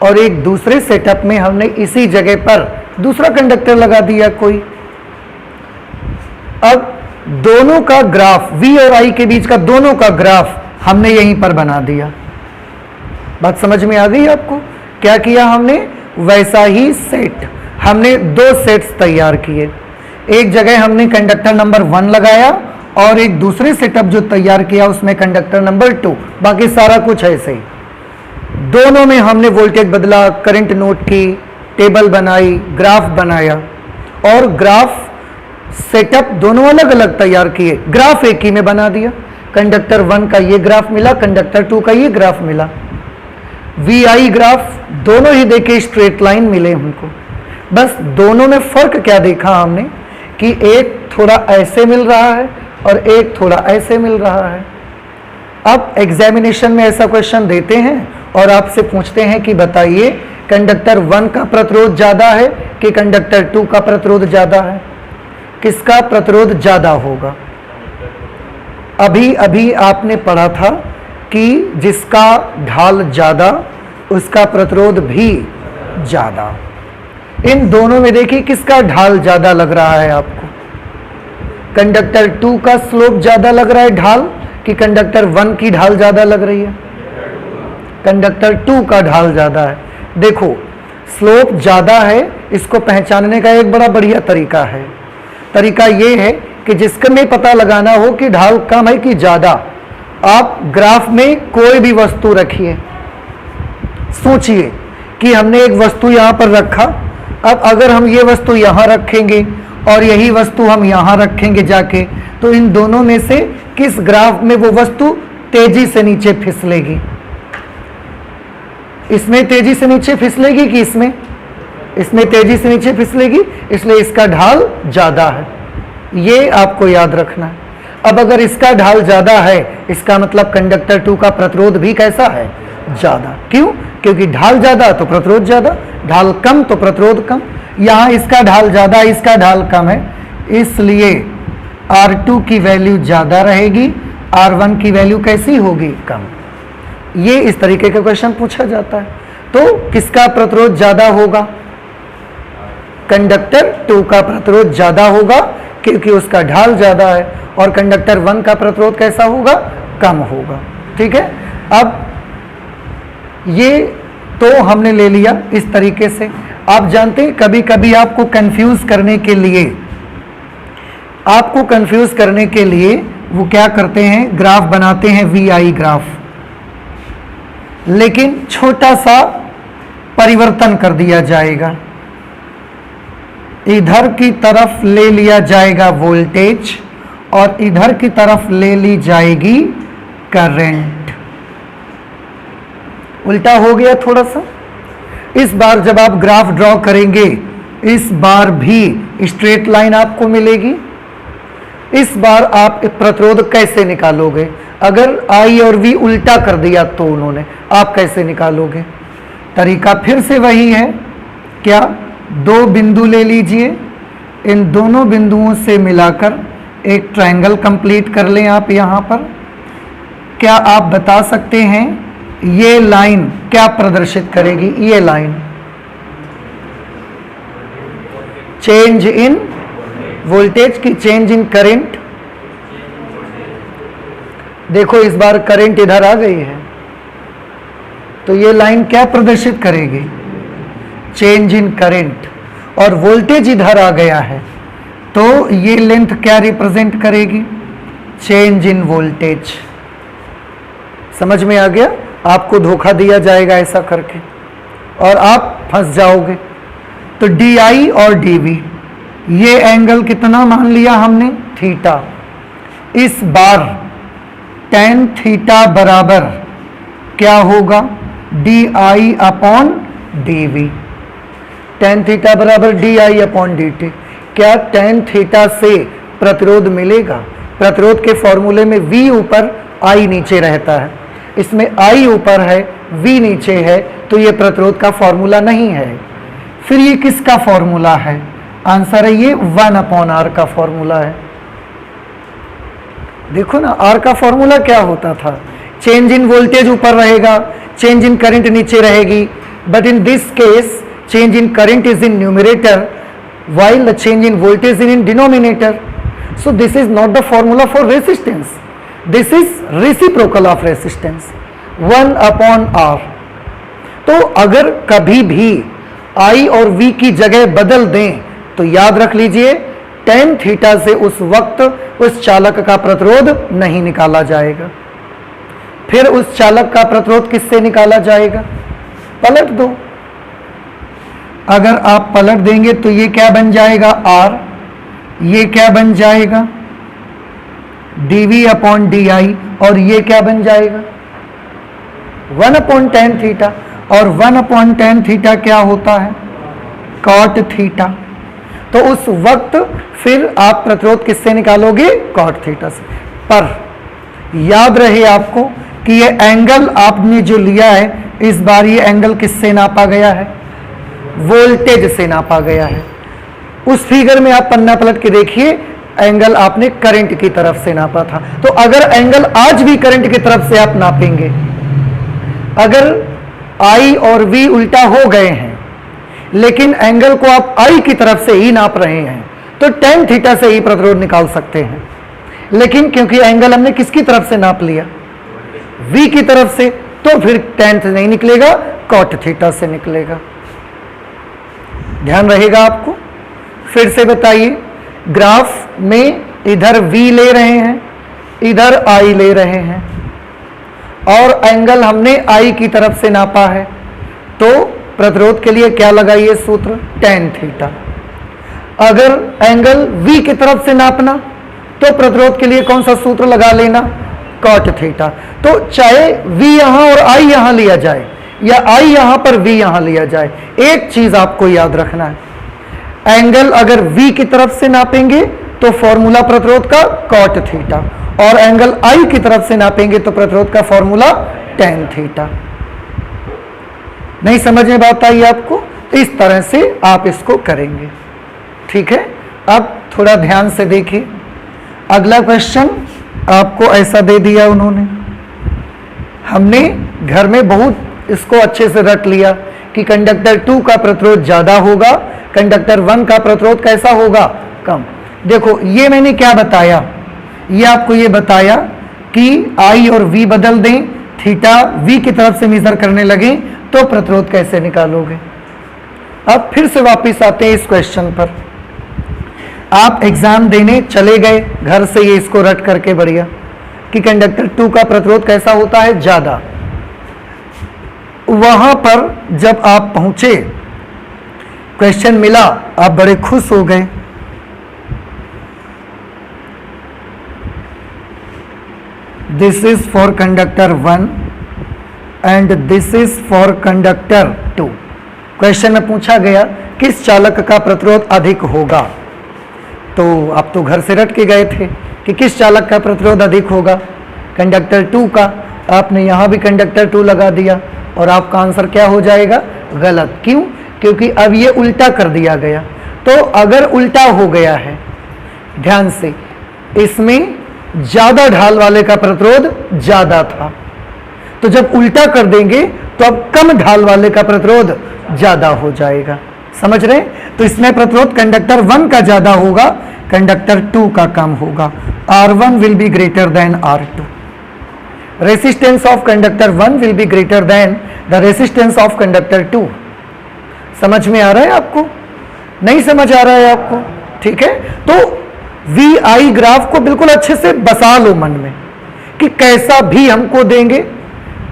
और एक दूसरे सेटअप में हमने इसी जगह पर दूसरा कंडक्टर लगा दिया कोई। अब दोनों का ग्राफ, V और I के बीच का दोनों का ग्राफ हमने यहीं पर बना दिया। बात समझ में आ गई आपको? क्या किया हमने? वैसा ही सेट, हमने दो सेट्स तैयार किए। एक जगह हमने कंडक्टर नंबर 1 लगाया और एक दूसरे सेटअप जो तैयार किया उसमें कंडक्टर नंबर 2। बाकी सारा कुछ ऐसे ही। दोनों में हमने वोल्टेज बदला, करंट नोट की, टेबल बनाई, ग्राफ बनाया और ग्राफ सेटअप दोनों अलग अलग तैयार किए, ग्राफ एक ही में बना दिया। कंडक्टर 1 का ये ग्राफ मिला, कंडक्टर 2 का ये ग्राफ मिला। VI ग्राफ दोनों ही देखे स्ट्रेट लाइन मिले हमको। बस दोनों में फर्क क्या देखा हमने कि एक थोड़ा ऐसे मिल रहा है और एक थोड़ा ऐसे मिल रहा है। अब एग्जामिनेशन में ऐसा क्वेश्चन देते हैं और आपसे पूछते हैं कि बताइए कंडक्टर 1 का प्रतिरोध ज़्यादा है कि कंडक्टर 2 का प्रतिरोध ज़्यादा है? किसका प्रतिरोध ज़्यादा होगा? अभी अभी आपने पढ़ा था कि जिसका ढाल ज़्यादा उसका प्रतिरोध भी ज़्यादा। इन दोनों में देखिए किसका ढाल ज़्यादा लग रहा है आपको? कंडक्टर 2 का स्लोप ज़्यादा लग रहा है ढाल कि कंडक्टर 1 की ढाल ज़्यादा लग रही है? कंडक्टर 2 का ढाल ज़्यादा है। देखो स्लोप ज़्यादा है, इसको पहचानने का एक बड़ा बढ़िया तरीका है। तरीका ये है कि जिसका में पता लगाना हो कि ढाल कम है कि ज़्यादा, आप ग्राफ में कोई भी वस्तु रखिए। सोचिए कि हमने एक वस्तु यहाँ पर रखा, अब अगर हम ये वस्तु यहाँ रखेंगे और यही वस्तु हम यहाँ रखेंगे जाके, तो इन दोनों में से किस ग्राफ में वो वस्तु तेजी से नीचे फिसलेगी? इसमें तेजी से नीचे फिसलेगी कि इसमें? इसमें तेजी से नीचे फिसलेगी, इसलिए इसका ढाल ज़्यादा है। ये आपको याद रखना है। अब अगर इसका ढाल ज़्यादा है, इसका मतलब कंडक्टर 2 का प्रतिरोध भी कैसा है? ज़्यादा। क्यों? क्योंकि ढाल ज़्यादा तो प्रतिरोध ज़्यादा, ढाल कम तो प्रतिरोध कम। यहाँ इसका ढाल ज़्यादा, इसका ढाल कम है, इसलिए R2 की वैल्यू ज़्यादा रहेगी, R1 की वैल्यू कैसी होगी? कम। ये इस तरीके का क्वेश्चन पूछा जाता है। तो किसका प्रतिरोध ज़्यादा होगा? कंडक्टर 2 का प्रतिरोध ज़्यादा होगा क्योंकि उसका ढाल ज़्यादा है, और कंडक्टर 1 का प्रतिरोध कैसा होगा? कम होगा। ठीक है। अब ये तो हमने ले लिया इस तरीके से। आप जानते हैं कभी कभी आपको कंफ्यूज करने के लिए वो क्या करते हैं, ग्राफ बनाते हैं VI ग्राफ, लेकिन छोटा सा परिवर्तन कर दिया जाएगा। इधर की तरफ ले लिया जाएगा वोल्टेज और इधर की तरफ ले ली जाएगी करंट। उल्टा हो गया थोड़ा सा। इस बार जब आप ग्राफ ड्रॉ करेंगे, इस बार भी स्ट्रेट लाइन आपको मिलेगी। इस बार आप प्रतिरोध कैसे निकालोगे? अगर I और V उल्टा कर दिया तो उन्होंने, आप कैसे निकालोगे? तरीका फिर से वही है। क्या? दो बिंदु ले लीजिए, इन दोनों बिंदुओं से मिलाकर एक ट्रायंगल कंप्लीट कर लें आप यहाँ पर। क्या आप बता सकते हैं ये लाइन क्या प्रदर्शित करेगी? ये लाइन चेंज इन वोल्टेज की चेंज इन करंट। देखो इस बार करंट इधर आ गई है, तो ये लाइन क्या प्रदर्शित करेगी? Change in current. और वोल्टेज इधर आ गया है, तो ये लेंथ क्या रिप्रेजेंट करेगी? Change in voltage. समझ में आ गया? आपको धोखा दिया जाएगा ऐसा करके और आप फंस जाओगे। तो DI और DV, ये एंगल कितना मान लिया हमने? थीटा। इस बार tan थीटा बराबर क्या होगा? DI upon DV। tan theta बराबर DI अपॉन DT। क्या tan थीटा से प्रतिरोध मिलेगा? प्रतिरोध के फॉर्मूले में V ऊपर I नीचे रहता है, इसमें I ऊपर है V नीचे है, तो ये प्रतिरोध का फॉर्मूला नहीं है। फिर ये किसका फॉर्मूला है? आंसर है ये 1/r का फॉर्मूला है। देखो ना, आर का फॉर्मूला क्या होता था? चेंज इन वोल्टेज ऊपर रहेगा, चेंज इन करंट नीचे रहेगी, but in this case change in current is in numerator while the change in voltage is in denominator. So this is not the formula for resistance, this is reciprocal of resistance 1/r। तो अगर कभी भी I और V की जगह बदल दें तो याद रख लीजिए tan थीटा से उस वक्त उस चालक का प्रतिरोध नहीं निकाला जाएगा। फिर उस चालक का प्रतिरोध किससे निकाला जाएगा? पलट दो। अगर आप पलट देंगे तो ये क्या बन जाएगा? R, ये क्या बन जाएगा? dV/dy, और ये क्या बन जाएगा? 1/tan थीटा, और 1/tan थीटा क्या होता है? cot theta. तो उस वक्त फिर आप प्रतिरोध किससे निकालोगे? cot थीटा से। पर याद रहे आपको कि ये एंगल आपने जो लिया है, इस बार ये एंगल किससे नापा गया है? वोल्टेज से नापा गया है। उस फिगर में आप पन्ना पलट के देखिए, एंगल आपने करंट की तरफ से नापा था। तो अगर एंगल आज भी करंट की तरफ से आप नापेंगे, अगर I और V उल्टा हो गए हैं लेकिन एंगल को आप I की तरफ से ही नाप रहे हैं, तो tan थीटा से ही प्रतिरोध निकाल सकते हैं। लेकिन क्योंकि एंगल हमने किसकी तरफ से नाप लिया? V की तरफ से, तो फिर tan नहीं निकलेगा, cot थीटा से निकलेगा। ध्यान रहेगा आपको। फिर से बताइए, ग्राफ में इधर V ले रहे हैं, इधर I ले रहे हैं, और एंगल हमने I की तरफ से नापा है, तो प्रतिरोध के लिए क्या लगाइए सूत्र? tan theta. अगर एंगल V की तरफ से नापना तो प्रतिरोध के लिए कौन सा सूत्र लगा लेना? cot theta. तो चाहे V यहां और I यहां लिया जाए या I यहां पर V यहां लिया जाए, एक चीज आपको याद रखना है, एंगल अगर V की तरफ से नापेंगे तो फॉर्मूला प्रतिरोध का cot थीटा, और एंगल I की तरफ से नापेंगे तो प्रतिरोध का फॉर्मूला tan थीटा। नहीं समझ में बात आई आपको? इस तरह से आप इसको करेंगे। ठीक है, अब थोड़ा ध्यान से देखिए। अगला क्वेश्चन आपको ऐसा दे दिया उन्होंने, हमने घर में बहुत इसको अच्छे से रट लिया कि कंडक्टर 2 का प्रतिरोध ज्यादा होगा, कंडक्टर 1 का प्रतिरोध कैसा होगा? कम। देखो ये मैंने क्या बताया, ये आपको ये बताया कि I और V बदल दें, थीटा V की तरफ से मेजर करने लगे तो प्रतिरोध कैसे निकालोगे। अब फिर से वापस आते हैं इस क्वेश्चन पर। आप एग्जाम देने चले गए घर से, ये इसको रट करके बढ़िया कि कंडक्टर 2 का प्रतिरोध कैसा होता है? ज्यादा। वहां पर जब आप पहुंचे, क्वेश्चन मिला, आप बड़े खुश हो गए। This is for conductor 1 and this is for conductor 2। Question में पूछा गया किस चालक का प्रतिरोध अधिक होगा, तो आप तो घर से रट के गए थे कि किस चालक का प्रतिरोध अधिक होगा? कंडक्टर 2 का। आपने यहां भी कंडक्टर 2 लगा दिया और आपका आंसर क्या हो जाएगा? गलत। क्यों? क्योंकि अब ये उल्टा कर दिया गया। तो अगर उल्टा हो गया है, ध्यान से, इसमें ज्यादा ढाल वाले का प्रतिरोध ज्यादा था, तो जब उल्टा कर देंगे तो अब कम ढाल वाले का प्रतिरोध ज्यादा हो जाएगा। समझ रहे? तो इसमें प्रतिरोध कंडक्टर 1 का ज्यादा होगा, कंडक्टर 2 का कम होगा। R1 will be greater than R2। Resistance of conductor 1 will be greater than the resistance of conductor 2। समझ में आ रहा है आपको? नहीं समझ आ रहा है आपको? ठीक है, तो VI ग्राफ को बिल्कुल अच्छे से बसा लो मन में कि कैसा भी हमको देंगे,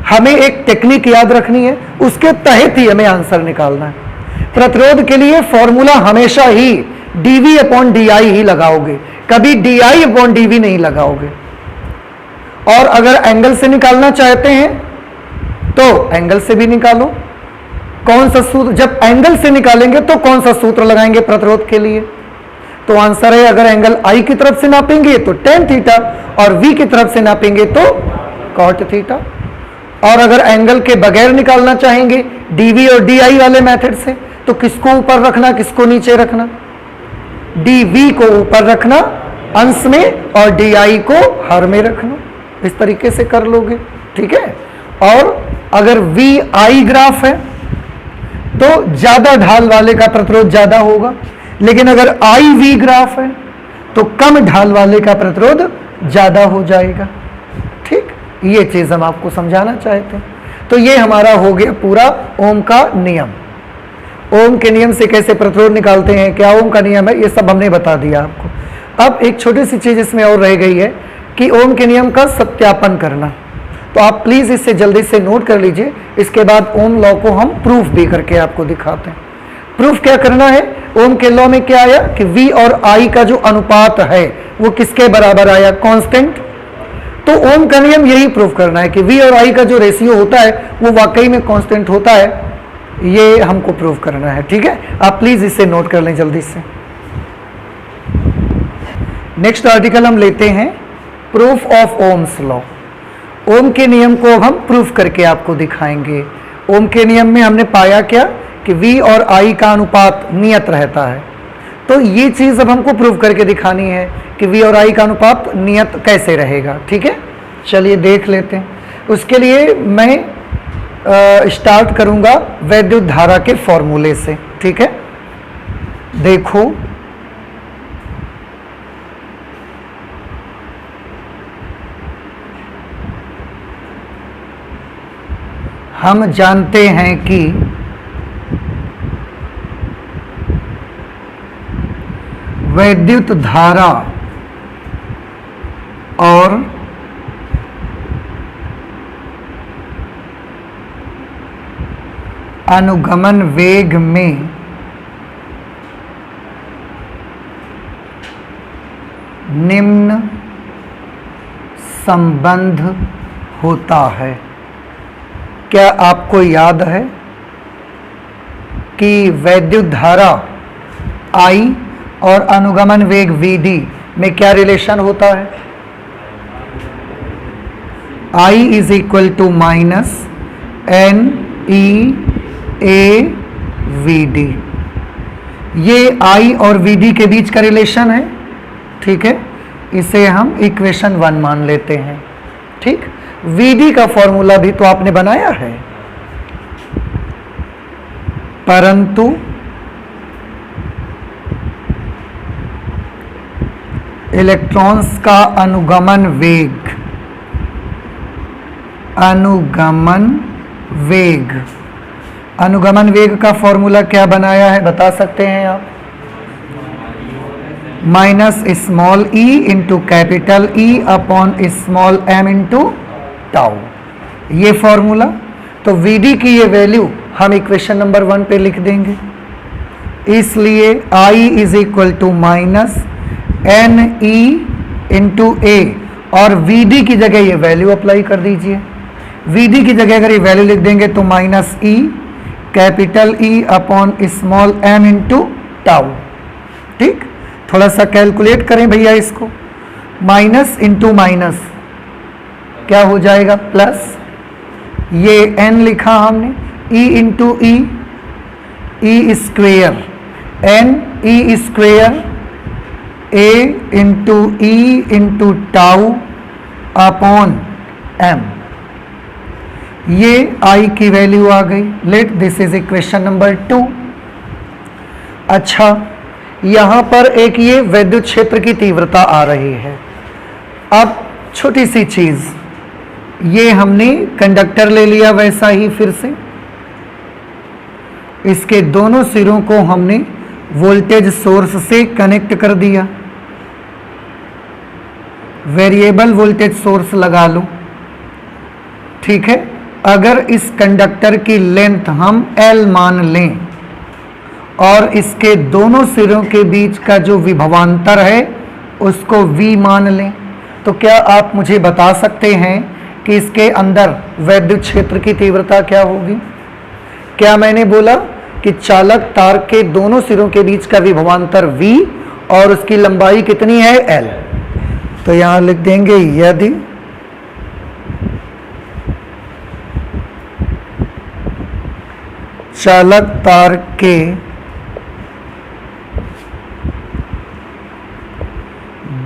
हमें एक टेक्निक याद रखनी है, उसके तहत ही हमें आंसर निकालना है। प्रतिरोध के लिए फॉर्मूला हमेशा ही dV/dy ही लगाओगे, कभी dI/dV नहीं लगाओगे। और अगर एंगल से निकालना चाहते हैं तो एंगल से भी निकालो। कौन सा सूत्र? जब एंगल से निकालेंगे तो कौन सा सूत्र लगाएंगे प्रतिरोध के लिए? तो आंसर है, अगर एंगल I की तरफ से नापेंगे तो tan थीटा, और V की तरफ से नापेंगे तो cot थीटा। और अगर एंगल के बगैर निकालना चाहेंगे dV और dI वाले मेथड से, तो तो किसको ऊपर रखना, किसको नीचे रखना? dv को ऊपर रखना अंश में और di को हर में रखना। इस तरीके से कर लोगे, ठीक है। और अगर vi ग्राफ है तो ज्यादा ढाल वाले का प्रतिरोध ज्यादा होगा, लेकिन अगर iv ग्राफ है तो कम ढाल वाले का प्रतिरोध ज्यादा हो जाएगा। ठीक, ये चीज हम आपको समझाना चाहते हैं। तो ये हमारा हो गया पूरा ओम का नियम। ओम के नियम से कैसे प्रतिरोध निकालते हैं, क्या ओम का नियम है, ये सब हमने बता दिया आपको। अब एक छोटी सी चीज इसमें और रह गई है कि ओम के नियम का सत्यापन करना। तो आप प्लीज इसे जल्दी से नोट कर लीजिए, इसके बाद ओम लॉ को हम प्रूफ भी करके आपको दिखाते हैं। प्रूफ क्या करना है, ओम के लॉ में क्या आया कि V और I का जो अनुपात है वो किसके बराबर आया, कांस्टेंट। तो ओम का नियम यही प्रूफ करना है कि V और I का जो रेशियो होता है वो वाकई में कांस्टेंट होता है, ये हमको प्रूफ करना है। ठीक है, आप प्लीज इसे नोट कर लें जल्दी से। नेक्स्ट आर्टिकल हम लेते हैं प्रूफ ऑफ ओम्स लॉ। ओम के नियम को अब हम प्रूफ करके आपको दिखाएंगे। ओम के नियम में हमने पाया क्या कि V और I का अनुपात नियत रहता है। तो ये चीज अब हमको प्रूफ करके दिखानी है कि V और I का अनुपात नियत कैसे रहेगा। ठीक है, चलिए देख लेते हैं। उसके लिए मैं स्टार्ट करूंगा वैद्युत धारा के फॉर्मूले से। ठीक है, देखो हम जानते हैं कि वैद्युत धारा और अनुगमन वेग में निम्न संबंध होता है। क्या आपको याद है कि वैद्युत धारा I और अनुगमन वेग Vd में क्या रिलेशन होता है? I is equal to minus n e A v d. ये I और Vd के बीच का रिलेशन है। ठीक है, इसे हम इक्वेशन 1 मान लेते हैं। ठीक, Vd का फॉर्मूला भी तो आपने बनाया है, परंतु इलेक्ट्रॉन्स का अनुगमन वेग का फॉर्मूला क्या बनाया है, बता सकते हैं आप? Minus small e into capital E upon small m into tau, ये फॉर्मूला। तो Vd की ये वैल्यू हम इक्वेशन नंबर 1 पे लिख देंगे। इसलिए I is equal to minus n e into A, और Vd की जगह ये वैल्यू अप्लाई कर दीजिए। Vd की जगह अगर ये वैल्यू लिख देंगे तो minus E capital E upon small m into tau. ठीक, थोड़ा सा कैलकुलेट करें भैया इसको। माइनस इंटू माइनस क्या हो जाएगा, प्लस। ये n लिखा हमने, e into E square, n E square a into E into tau upon m। ये I की वैल्यू आ गई। Let this is equation number 2। अच्छा, यहां पर एक ये वैद्युत क्षेत्र की तीव्रता आ रही है। अब छोटी सी चीज, ये हमने कंडक्टर ले लिया वैसा ही, फिर से इसके दोनों सिरों को हमने वोल्टेज सोर्स से कनेक्ट कर दिया। वेरिएबल वोल्टेज सोर्स लगा लो। ठीक है, अगर इस कंडक्टर की लेंथ हम L मान लें और इसके दोनों सिरों के बीच का जो विभवांतर है उसको V मान लें, तो क्या आप मुझे बता सकते हैं कि इसके अंदर वैद्युत क्षेत्र की तीव्रता क्या होगी? क्या मैंने बोला कि चालक तार के दोनों सिरों के बीच का विभवांतर V और उसकी लंबाई कितनी है, L। तो यहां लिख देंगे यदि चालक तार के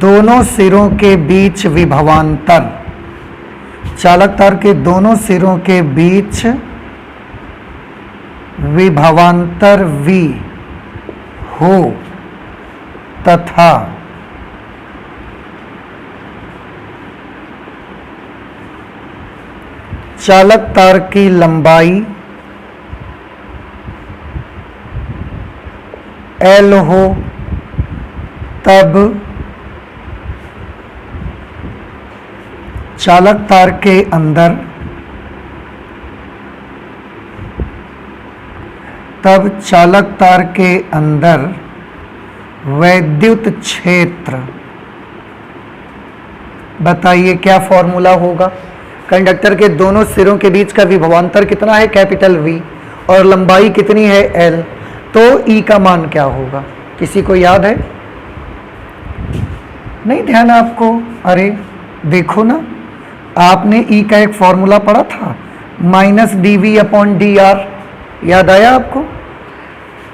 दोनों सिरों के बीच विभवांतर, चालक तार के दोनों सिरों के बीच विभवांतर V हो तथा चालक तार की लंबाई L हो, तब चालक तार के अंदर वैद्युत क्षेत्र, बताइए क्या फॉर्मूला होगा। कंडक्टर के दोनों सिरों के बीच का विभवांतर कितना है, कैपिटल V, और लंबाई कितनी है L, तो E का मान क्या होगा, किसी को याद है? नहीं ध्यान आपको? अरे देखो ना, आपने E का एक फॉर्मूला पढ़ा था, -dV/dr, याद आया आपको?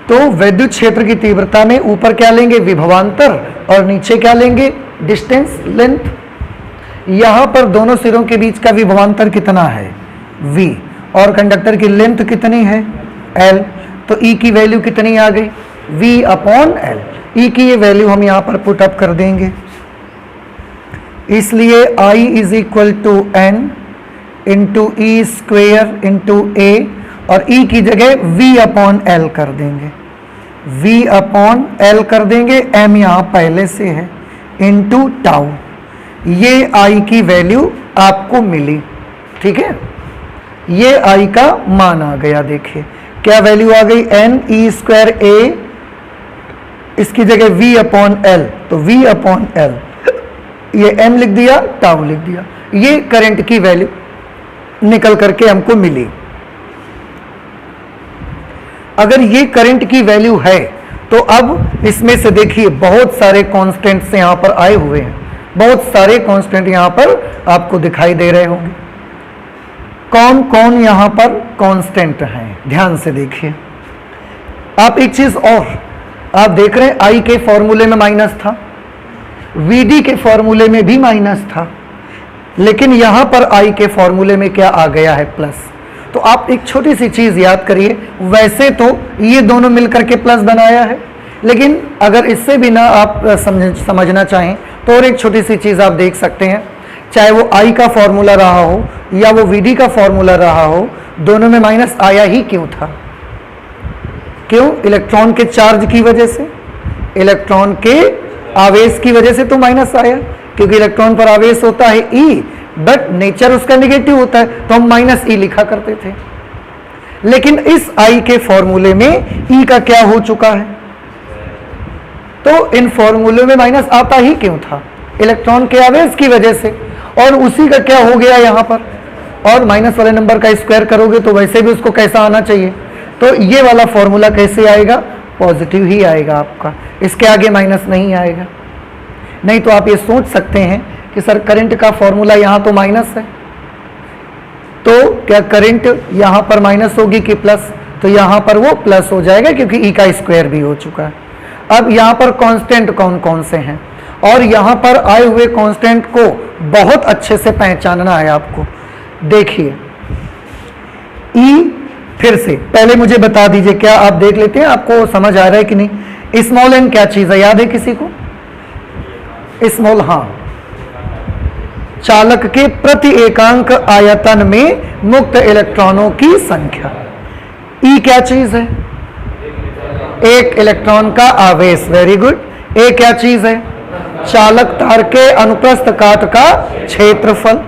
तो वैद्युत क्षेत्र की तीव्रता में ऊपर क्या लेंगे, विभवांतर, और नीचे क्या लेंगे, डिस्टेंस, लेंथ। यहां पर दोनों सिरों के बीच का विभवांतर कितना है, V, और कंडक्टर की लेंथ कितनी है, L, तो E की वैल्यू कितनी आ गई, V/L। E की ये वैल्यू हम यहां पर पुट अप कर देंगे, इसलिए I = N × E² × A, और E की जगह V/L कर देंगे, V/L कर देंगे, M यहाँ पहले से है, इंटू टाउ। ये I की वैल्यू आपको मिली, ठीक है, ये I का मान आ गया। देखिए क्या वैल्यू आ गई, NE² A, इसकी जगह V/L, तो V/L, ये M लिख दिया, टाउ लिख दिया, ये करंट की वैल्यू निकल करके हमको मिली। अगर ये करंट की वैल्यू है तो अब इसमें से देखिए बहुत सारे कांस्टेंट्स यहां पर आए हुए हैं, बहुत सारे कांस्टेंट यहां पर आपको दिखाई दे रहे होंगे। कौन कौन यहां पर कांस्टेंट हैं, ध्यान से देखिए आप। एक चीज और आप देख रहे हैं, I के फॉर्मूले में माइनस था, VD के फॉर्मूले में भी माइनस था, लेकिन यहां पर I के फॉर्मूले में क्या आ गया है, प्लस। तो आप एक छोटी सी चीज याद करिए, वैसे तो ये दोनों मिलकर के प्लस बनाया है, लेकिन अगर इससे भी ना आप समझना चाहें तो और एक छोटी सी चीज आप देख सकते हैं, चाहे वो I का फॉर्मूला रहा हो या वो VD का फॉर्मूला रहा हो, दोनों में माइनस आया ही क्यों था, क्यों? इलेक्ट्रॉन के चार्ज की वजह से, इलेक्ट्रॉन के आवेश की वजह से तो माइनस आया, क्योंकि इलेक्ट्रॉन पर आवेश होता है E, बट नेचर उसका नेगेटिव होता है, तो हम -E लिखा करते थे। लेकिन इस I के फॉर्मूले में E का क्या हो चुका है, तो इन फॉर्मूले में माइनस आता ही क्यों था, इलेक्ट्रॉन के आवेश की वजह से, और उसी का क्या हो गया यहां पर। और माइनस वाले नंबर का स्क्वायर करोगे तो वैसे भी उसको कैसा आना चाहिए, तो ये वाला फॉर्मूला कैसे आएगा, पॉजिटिव ही आएगा आपका, इसके आगे माइनस नहीं आएगा। नहीं तो आप ये सोच सकते हैं कि सर करंट का फॉर्मूला यहां तो माइनस है, तो क्या करंट यहां पर माइनस होगी कि प्लस, तो यहां पर वो प्लस हो जाएगा क्योंकि E का स्क्वायर भी हो चुका है। अब यहां पर कांस्टेंट कौन कौन से हैं, और यहां पर आए हुए कांस्टेंट को बहुत अच्छे से पहचानना है आपको। देखिए E, फिर से पहले मुझे बता दीजिए, क्या आप देख लेते हैं आपको समझ आ रहा है कि नहीं। स्मॉल n क्या चीज है, याद है किसी को? स्मॉल, हाँ, चालक के प्रति एकांक आयतन में मुक्त इलेक्ट्रॉनों की संख्या। E क्या चीज है, एक इलेक्ट्रॉन का आवेश, वेरी गुड। A क्या चीज है, चालक तार के अनुप्रस्थ काट का क्षेत्रफल।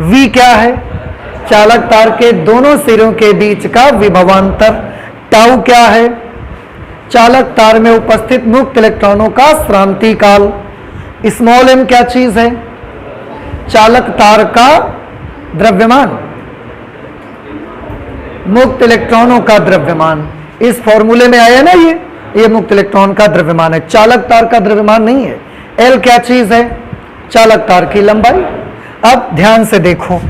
V क्या है, चालक तार के दोनों सिरों के बीच का विभवांतर। टाउ क्या है, चालक तार में उपस्थित मुक्त इलेक्ट्रॉनों का श्रांति काल। स्मॉल m क्या चीज है, चालक तार का द्रव्यमान, मुक्त इलेक्ट्रॉनों का द्रव्यमान। इस फॉर्मूले में आया ना, ये मुक्त इलेक्ट्रॉन का द्रव्यमान है, चालक तार का द्रव्यमान नहीं है। L क्या चीज है, चालक तार की लंबाई। अब ध्यान से देखो,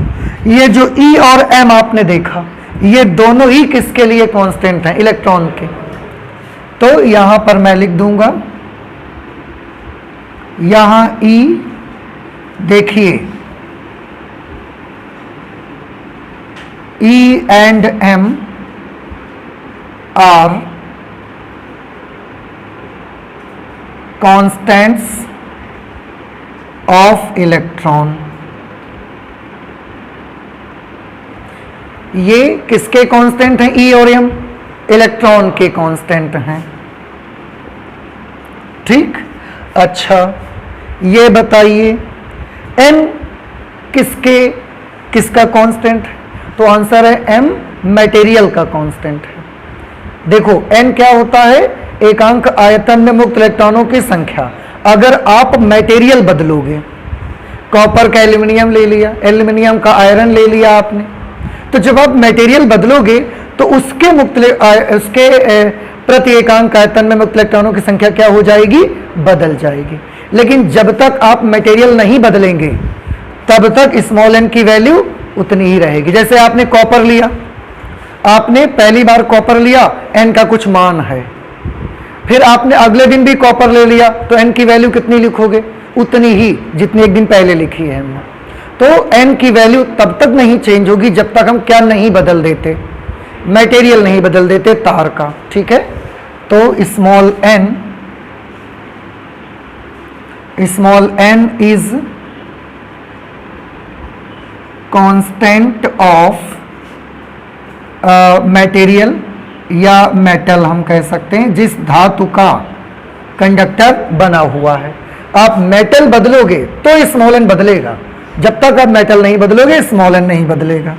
ये जो E और M आपने देखा, ये दोनों ही किसके लिए कांस्टेंट हैं? इलेक्ट्रॉन के। तो यहां पर मैं लिख दूंगा, यहां E देखिए, E and M are constants of electron। ये किसके कांस्टेंट हैं? E और M, इलेक्ट्रॉन के कांस्टेंट हैं। ठीक, अच्छा ये बताइए N किसका कांस्टेंट है? तो आंसर है M मटेरियल का कांस्टेंट है। देखो N क्या होता है? एकांक आयतन में मुक्त इलेक्ट्रॉनों की संख्या। अगर आप मटेरियल बदलोगे, कॉपर का एल्यूमिनियम ले लिया, एल्यूमिनियम का आयरन ले लिया आपने, तो जब आप मटेरियल बदलोगे तो उसके प्रति एकांक आयतन में मुक्त इलेक्ट्रॉनों की संख्या क्या हो जाएगी? बदल जाएगी। लेकिन जब तक आप मटेरियल नहीं बदलेंगे तब तक स्मॉल n की वैल्यू उतनी ही रहेगी। जैसे आपने कॉपर लिया, आपने पहली बार कॉपर लिया, n का कुछ मान है, फिर आपने अगले दिन भी कॉपर ले लिया, तो n की वैल्यू कितनी लिखोगे? उतनी ही जितनी एक दिन पहले लिखी है हमने। तो n की वैल्यू तब तक नहीं चेंज होगी जब तक हम क्या नहीं बदल देते? मटेरियल नहीं बदल देते, तार का। ठीक है, तो small n is constant of material या मेटल हम कह सकते हैं, जिस धातु का कंडक्टर बना हुआ है। आप मेटल बदलोगे तो स्मॉल n बदलेगा, जब तक आप मेटल नहीं बदलोगे स्मॉल n नहीं बदलेगा।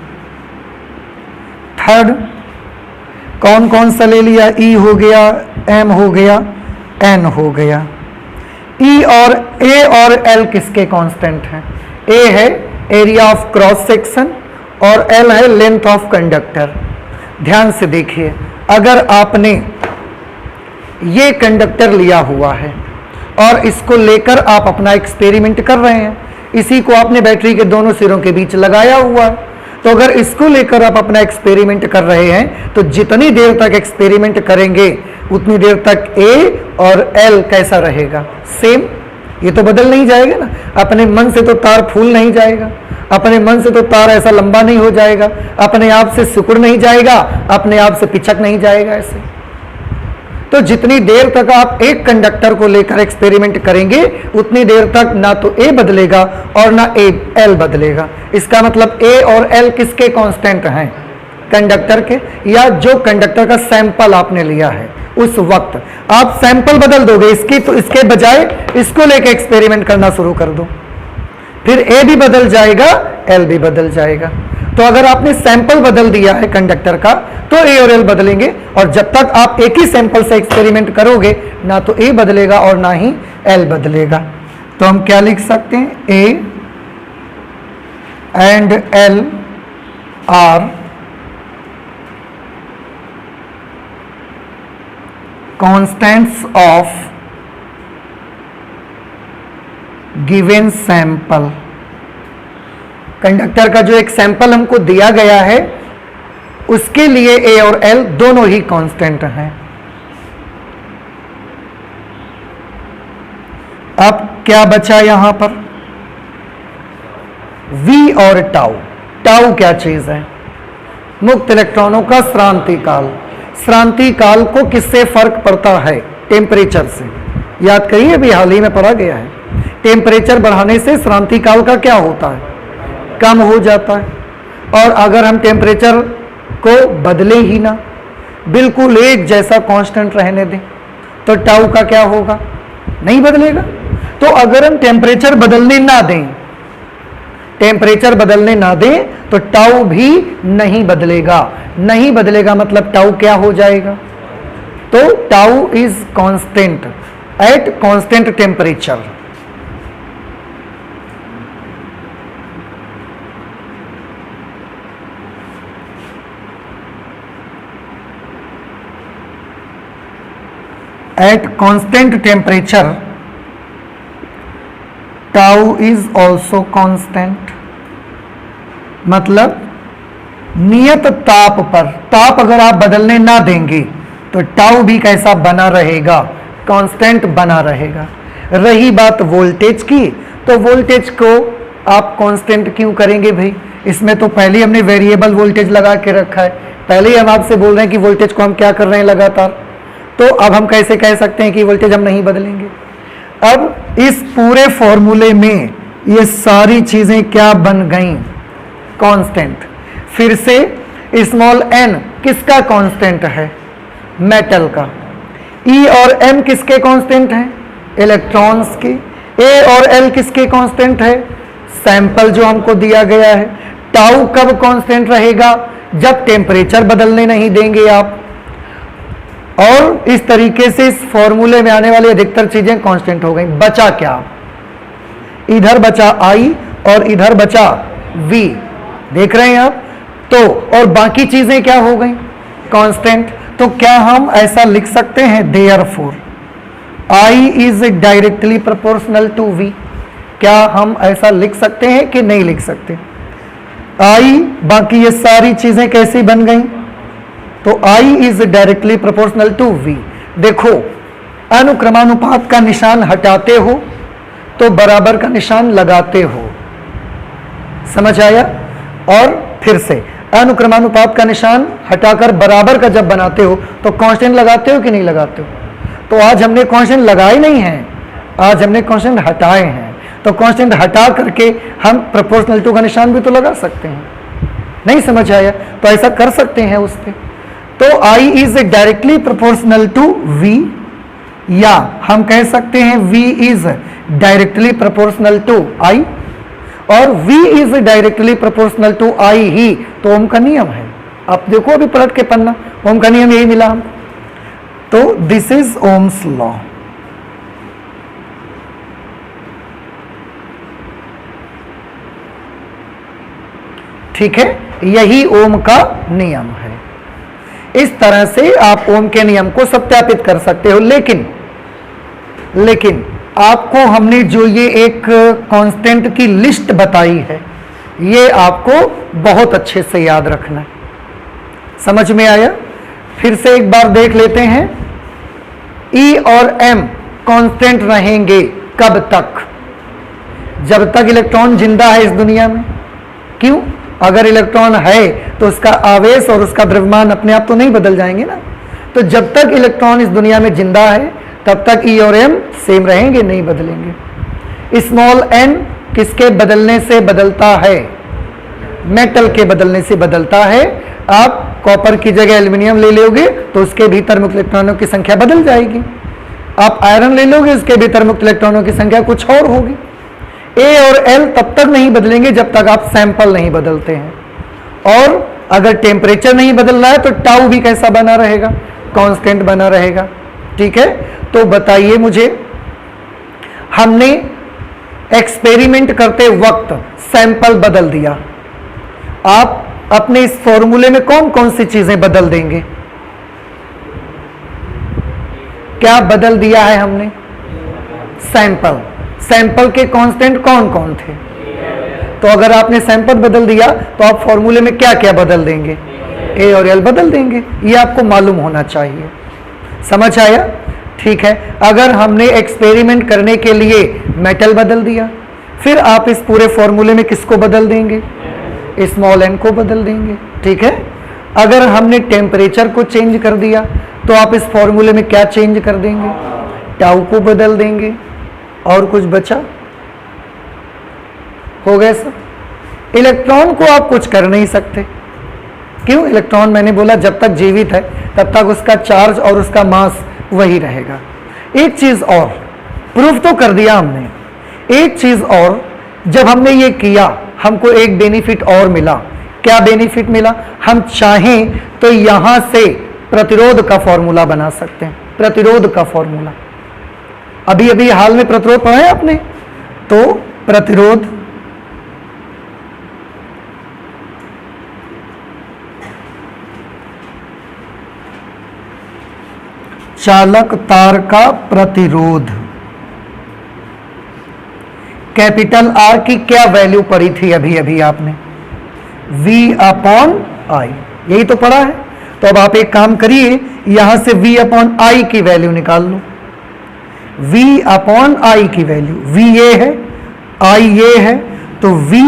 थर्ड, कौन कौन सा ले लिया? E हो गया, M हो गया, N हो गया। E और A और L किसके कांस्टेंट हैं? A है एरिया ऑफ क्रॉस सेक्शन और L है लेंथ ऑफ कंडक्टर। ध्यान से देखिए, अगर आपने ये कंडक्टर लिया हुआ है और इसको लेकर आप अपना एक्सपेरिमेंट कर रहे हैं, इसी को आपने बैटरी के दोनों सिरों के बीच लगाया हुआ है, तो अगर इसको लेकर आप अपना एक्सपेरिमेंट कर रहे हैं तो जितनी देर तक एक्सपेरिमेंट करेंगे उतनी देर तक A और L कैसा रहेगा? सेम। ये तो बदल नहीं जाएगा ना। अपने मन से तो तार फूल नहीं जाएगा, अपने मन से तो तार ऐसा लंबा नहीं हो जाएगा, अपने आप से सिकुड़ नहीं जाएगा, अपने आप से पिचक नहीं जाएगा ऐसे। तो जितनी देर तक आप एक कंडक्टर को लेकर एक्सपेरिमेंट करेंगे उतनी देर तक ना तो A बदलेगा और ना L बदलेगा। इसका मतलब A और L किसके कांस्टेंट हैं? कंडक्टर के, या जो कंडक्टर का सैंपल आपने लिया है उस वक्त। आप सैंपल बदल दोगे इसकी, तो इसके बजाय इसको लेकर एक्सपेरिमेंट करना शुरू कर दो, फिर A भी बदल जाएगा, L भी बदल जाएगा। तो अगर आपने सैंपल बदल दिया है कंडक्टर का तो A और L बदलेंगे, और जब तक आप एक ही सैंपल से एक्सपेरिमेंट करोगे ना तो A बदलेगा और ना ही L बदलेगा। तो हम क्या लिख सकते हैं? A and L are constants of given sample. Conductor का जो एक सैंपल हमको दिया गया है उसके लिए A और L दोनों ही कांस्टेंट हैं। अब क्या बचा यहां पर? V और टाउ। टाउ क्या चीज है? मुक्त इलेक्ट्रॉनों का श्रांति काल। श्रांति काल को किससे फर्क पड़ता है? टेम्परेचर से। याद करिए, अभी हाल ही में पढ़ा गया है। टेम्परेचर बढ़ाने से श्रांति काल का क्या होता है? कम हो जाता है। और अगर हम टेम्परेचर को बदले ही ना, बिल्कुल एक जैसा कांस्टेंट रहने दें, तो टाउ का क्या होगा? नहीं बदलेगा। तो अगर हम टेम्परेचर बदलने ना दें, टेम्परेचर बदलने ना दें तो टाउ भी नहीं बदलेगा। नहीं बदलेगा मतलब टाउ क्या हो जाएगा? तो tau is constant at constant temperature. At constant temperature, tau is also constant। मतलब नियत ताप पर, ताप अगर आप बदलने ना देंगे तो टाउ भी कैसा बना रहेगा, कांस्टेंट बना रहेगा। रही बात वोल्टेज की, तो वोल्टेज को आप कांस्टेंट क्यों करेंगे भाई, इसमें तो पहले हमने वेरिएबल वोल्टेज लगा के रखा है, पहले ही हम आपसे बोल रहे हैं कि वोल्टेज को हम क्या कर रहे हैं लगातार, तो अब हम कैसे कह सकते हैं कि वोल्टेज हम नहीं बदलेंगे। अब इस पूरे फॉर्मूले में ये सारी चीजें क्या बन गई, कांस्टेंट। फिर से स्मॉल n किसका कांस्टेंट है, मेटल का। E और m किसके कांस्टेंट हैं, इलेक्ट्रॉन्स के। A और L किसके कांस्टेंट है, सैंपल जो हमको दिया गया है। टाउ कब कांस्टेंट रहेगा, जब टेम्परेचर बदलने नहीं देंगे आप। और इस तरीके से इस फॉर्मूले में आने वाली अधिकतर चीजें कांस्टेंट हो गई। बचा क्या, इधर बचा I और इधर बचा V, देख रहे हैं आप। तो और बाकी चीजें क्या हो गई, कांस्टेंट। तो क्या हम ऐसा लिख सकते हैं, therefore I is directly proportional to V, क्या हम ऐसा लिख सकते हैं कि नहीं लिख सकते। I, बाकी ये सारी चीजें कैसी बन गई, तो I is directly proportional to V। देखो अनुक्रमानुपात का निशान हटाते हो तो बराबर का निशान लगाते हो, समझ आया। और फिर से अनुक्रमानुपात का निशान हटाकर बराबर का जब बनाते हो तो कांस्टेंट लगाते हो कि नहीं लगाते हो। तो आज हमने कांस्टेंट लगाए नहीं हैं, आज हमने कांस्टेंट हटाए हैं। तो कांस्टेंट हटा करके हम प्रोपोर्शनल टू का निशान भी तो लगा सकते हैं, नहीं समझ आया, तो ऐसा कर सकते हैं उस पर। तो I is directly proportional to V, या हम कह सकते हैं V is directly proportional to I, और V is directly proportional to I ही तो ओम का नियम है। आप देखो अभी पलट के पन्ना, ओम का नियम यही मिला हमको। तो दिस इज ओम्स लॉ। ठीक है, यही ओम का नियम है। इस तरह से आप ओम के नियम को सत्यापित कर सकते हो। लेकिन आपको हमने जो ये एक कांस्टेंट की लिस्ट बताई है, ये आपको बहुत अच्छे से याद रखना है। समझ में आया। फिर से एक बार देख लेते हैं। E और M कांस्टेंट रहेंगे कब तक, जब तक इलेक्ट्रॉन जिंदा है इस दुनिया में। क्यों, अगर इलेक्ट्रॉन है तो उसका आवेश और उसका द्रव्यमान अपने आप तो नहीं बदल जाएंगे ना। तो जब तक इलेक्ट्रॉन इस दुनिया में जिंदा है तब तक E और M सेम रहेंगे, नहीं बदलेंगे। स्मॉल n किसके बदलने से बदलता है, मेटल के बदलने से बदलता है। आप कॉपर की जगह एल्युमिनियम ले लोगे तो उसके भीतर मुक्त इलेक्ट्रॉनों की संख्या बदल जाएगी। आप आयरन ले लोगे, उसके भीतर मुक्त इलेक्ट्रॉनों की संख्या कुछ और होगी। A और L तब तक नहीं बदलेंगे जब तक आप सैंपल नहीं बदलते हैं। और अगर टेम्परेचर नहीं बदल रहा है तो टाउ भी कैसा बना रहेगा, कांस्टेंट बना रहेगा। ठीक है, तो बताइए मुझे, हमने एक्सपेरिमेंट करते वक्त सैंपल बदल दिया, आप अपने इस फॉर्मूले में कौन कौन सी चीजें बदल देंगे, क्या बदल दिया है हमने, सैंपल। सैंपल के कांस्टेंट कौन कौन थे, तो अगर आपने सैंपल बदल दिया तो आप फॉर्मूले में क्या क्या बदल देंगे, A और L बदल देंगे। ये आपको मालूम होना चाहिए, समझ आया। ठीक है, अगर हमने एक्सपेरिमेंट करने के लिए मेटल बदल दिया, फिर आप इस पूरे फॉर्मूले में किसको बदल देंगे, स्मॉल n को बदल देंगे। ठीक है, अगर हमने टेम्परेचर को चेंज कर दिया तो आप इस फॉर्मूले में क्या चेंज कर देंगे, टाउ को बदल देंगे। और कुछ बचा, हो गए सब। इलेक्ट्रॉन को आप कुछ कर नहीं सकते, क्यों, इलेक्ट्रॉन मैंने बोला जब तक जीवित है तब तक उसका चार्ज और उसका मास वही रहेगा। एक चीज और प्रूफ तो कर दिया हमने, एक चीज और, जब हमने ये किया हमको एक बेनिफिट और मिला। क्या बेनिफिट मिला, हम चाहें तो यहां से प्रतिरोध का फॉर्मूला बना सकते हैं, प्रतिरोध का फॉर्मूला। अभी अभी हाल में प्रतिरोध पढ़ा है आपने, तो प्रतिरोध चालक तार का प्रतिरोध, कैपिटल R की क्या वैल्यू पढ़ी थी अभी अभी आपने, V अपॉन आई, यही तो पढ़ा है। तो अब आप एक काम करिए, यहां से v अपॉन आई की वैल्यू निकाल लो। v अपॉन आई की वैल्यू, v ये है, i ये है, तो v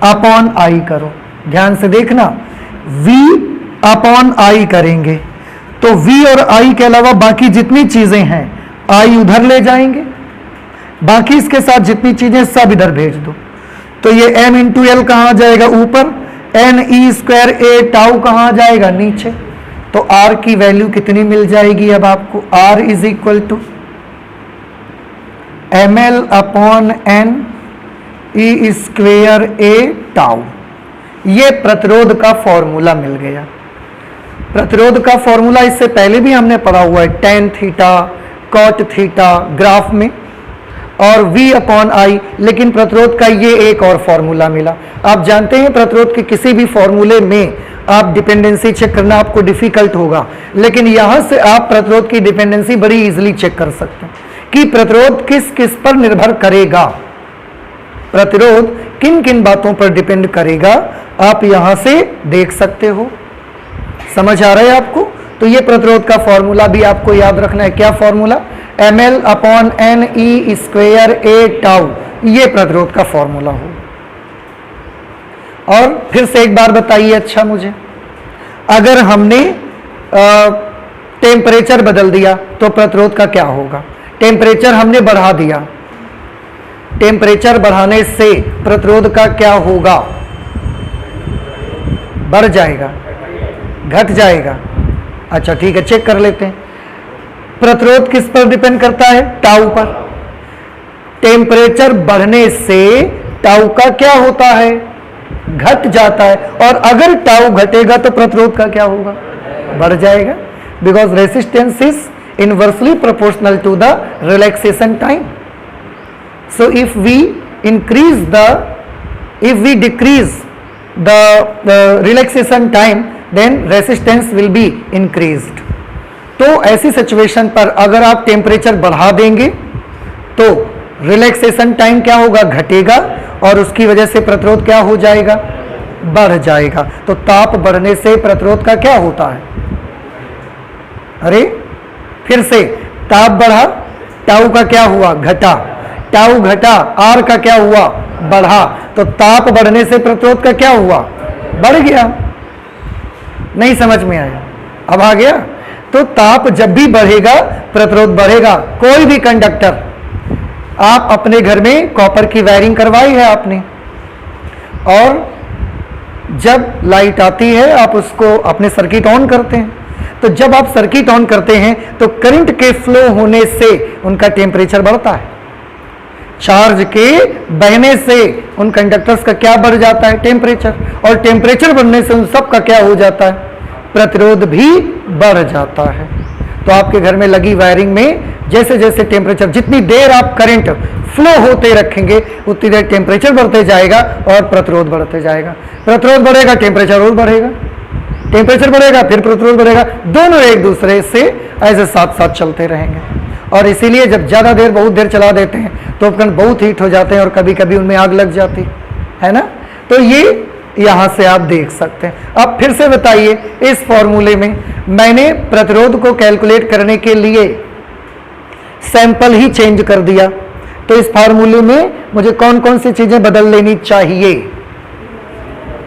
अपॉन आई करो। ध्यान से देखना, v अपॉन आई करेंगे तो v और i के अलावा बाकी जितनी चीजें हैं i उधर ले जाएंगे, बाकी इसके साथ जितनी चीजें सब इधर भेज दो। तो ये m इंटू एल कहां जाएगा? ऊपर। एन ई स्क्वायर ए टाउ कहां जाएगा? नीचे। तो r की वैल्यू कितनी मिल जाएगी अब आपको? r is equal to m l upon n e square A tau. ये प्रतिरोध का फॉर्मूला मिल गया। प्रतिरोध का फॉर्मूला इससे पहले भी हमने पढ़ा हुआ है, tan theta cot theta graph में, और v अपॉन आई। लेकिन प्रतिरोध का ये एक और फॉर्मूला मिला। आप जानते हैं प्रतिरोध के किसी भी फॉर्मूले में आप डिपेंडेंसी चेक करना आपको डिफिकल्ट होगा, लेकिन यहां से आप प्रतिरोध की डिपेंडेंसी बड़ी इजीली चेक कर सकते हैं कि प्रतिरोध किस किस पर निर्भर करेगा, प्रतिरोध किन किन बातों पर डिपेंड करेगा, आप यहां से देख सकते हो। समझ आ रहा है आपको? तो ये प्रतिरोध का फॉर्मूला भी आपको याद रखना है। क्या formula? M l upon n e square A tau, ये प्रतिरोध का फॉर्मूला हो। और फिर से एक बार बताइए अच्छा मुझे, अगर हमने टेम्परेचर बदल दिया तो प्रतिरोध का क्या होगा? टेम्परेचर हमने बढ़ा दिया, टेम्परेचर बढ़ाने से प्रतिरोध का क्या होगा? बढ़ जाएगा, घट जाएगा? अच्छा ठीक है, चेक कर लेते हैं। प्रतिरोध किस पर डिपेंड करता है? टाउ पर। टेम्परेचर बढ़ने से टाउ का क्या होता है? घट जाता है। और अगर टाउ घटेगा तो प्रतिरोध का क्या होगा? बढ़ जाएगा, because resistance is inversely proportional to the relaxation time. So if we increase the, if we decrease the relaxation time, then resistance will be increased. तो ऐसी सिचुएशन पर अगर आप टेम्परेचर बढ़ा देंगे तो रिलैक्सेशन टाइम क्या होगा? घटेगा, और उसकी वजह से प्रतिरोध क्या हो जाएगा? बढ़ जाएगा। तो ताप बढ़ने से प्रतिरोध का क्या होता है? अरे फिर से, ताप बढ़ा, टाउ का क्या हुआ? घटा, टाउ घटा, आर का क्या हुआ? बढ़ा। तो ताप बढ़ने से प्रतिरोध का क्या हुआ? बढ़ गया। नहीं समझ में आया? अब आ गया? तो ताप जब भी बढ़ेगा प्रतिरोध बढ़ेगा। कोई भी कंडक्टर, आप अपने घर में कॉपर की वायरिंग करवाई है आपने, और जब लाइट आती है आप उसको अपने सर्किट ऑन करते हैं, तो जब आप सर्किट ऑन करते हैं तो करंट के फ्लो होने से उनका टेम्परेचर बढ़ता है। चार्ज के बहने से उन कंडक्टर्स का क्या बढ़ जाता है? टेम्परेचर। और टेम्परेचर बढ़ने से उन सब का क्या हो जाता है? प्रतिरोध भी बढ़ जाता है। तो आपके घर में लगी वायरिंग में जैसे जैसे टेम्परेचर, जितनी देर आप करंट फ्लो होते रखेंगे उतनी देर टेम्परेचर बढ़ते जाएगा और प्रतिरोध बढ़ते जाएगा। प्रतिरोध बढ़ेगा, टेम्परेचर और बढ़ेगा, टेम्परेचर बढ़ेगा, फिर प्रतिरोध बढ़ेगा। दोनों एक दूसरे से ऐसे साथ साथ चलते रहेंगे। और इसीलिए जब ज़्यादा देर, बहुत देर चला देते हैं तो उपकरण बहुत हीट हो जाते हैं और कभी कभी उनमें आग लग जाती है ना। तो ये यहाँ से आप देख सकते हैं। अब फिर से बताइए, इस फॉर्मूले में मैंने प्रतिरोध को कैलकुलेट करने के लिए सैंपल ही चेंज कर दिया, तो इस फॉर्मूले में मुझे कौन कौन सी चीजें बदल लेनी चाहिए?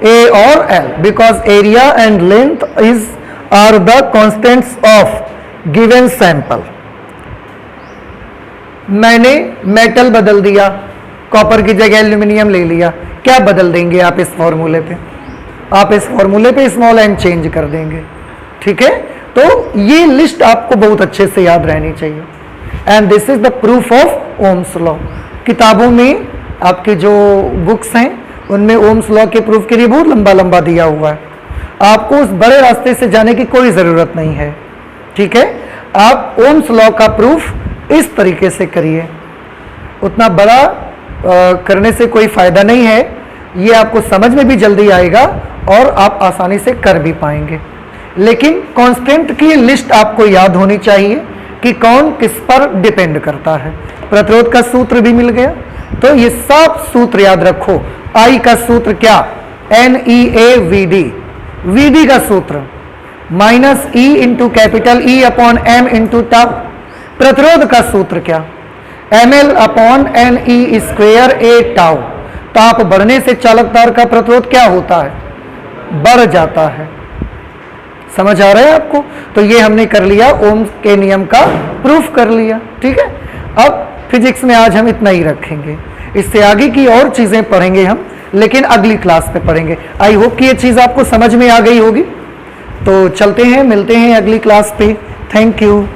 ए और L, because area and length is are the constants of given sample. मैंने मेटल बदल दिया, कॉपर की जगह एल्यूमिनियम ले लिया। क्या बदल देंगे आप इस फॉर्मूले पे? आप इस फॉर्मूले पे स्मॉल एन चेंज कर देंगे। ठीक है, तो ये लिस्ट आपको बहुत अच्छे से याद रहनी चाहिए। And this is the proof of Ohm's law. किताबों में आपके जो बुक्स हैं उनमें ओम्स लॉ के प्रूफ के लिए बहुत लंबा लंबा दिया हुआ है। आपको उस बड़े रास्ते से जाने की कोई ज़रूरत नहीं है। ठीक है, आप ओम्स लॉ का प्रूफ इस तरीके से करिए। उतना बड़ा करने से कोई फ़ायदा नहीं है, ये आपको समझ में भी जल्दी आएगा और आप आसानी से कर भी पाएंगे। लेकिन कांस्टेंट की लिस्ट आपको याद होनी चाहिए कि कौन किस पर डिपेंड करता है। प्रतिरोध का सूत्र भी मिल गया, तो ये सब सूत्र याद रखो। आई का सूत्र क्या? NeAVD। वीडी का सूत्र minus e into capital E upon m into tau. प्रतिरोध का सूत्र क्या, m l upon n e square A tau. ताप बढ़ने से चालक तार का प्रतिरोध क्या होता है, बढ़ जाता है। समझ आ रहा है आपको? तो ये हमने कर लिया, ओम्स के नियम का प्रूफ कर लिया। ठीक है, अब फिजिक्स में आज हम इतना ही रखेंगे, इससे आगे की और चीजें पढ़ेंगे हम, लेकिन अगली क्लास में पढ़ेंगे। आई होप कि ये चीज आपको समझ में आ गई होगी। तो चलते हैं, मिलते हैं अगली क्लास पे। Thank you.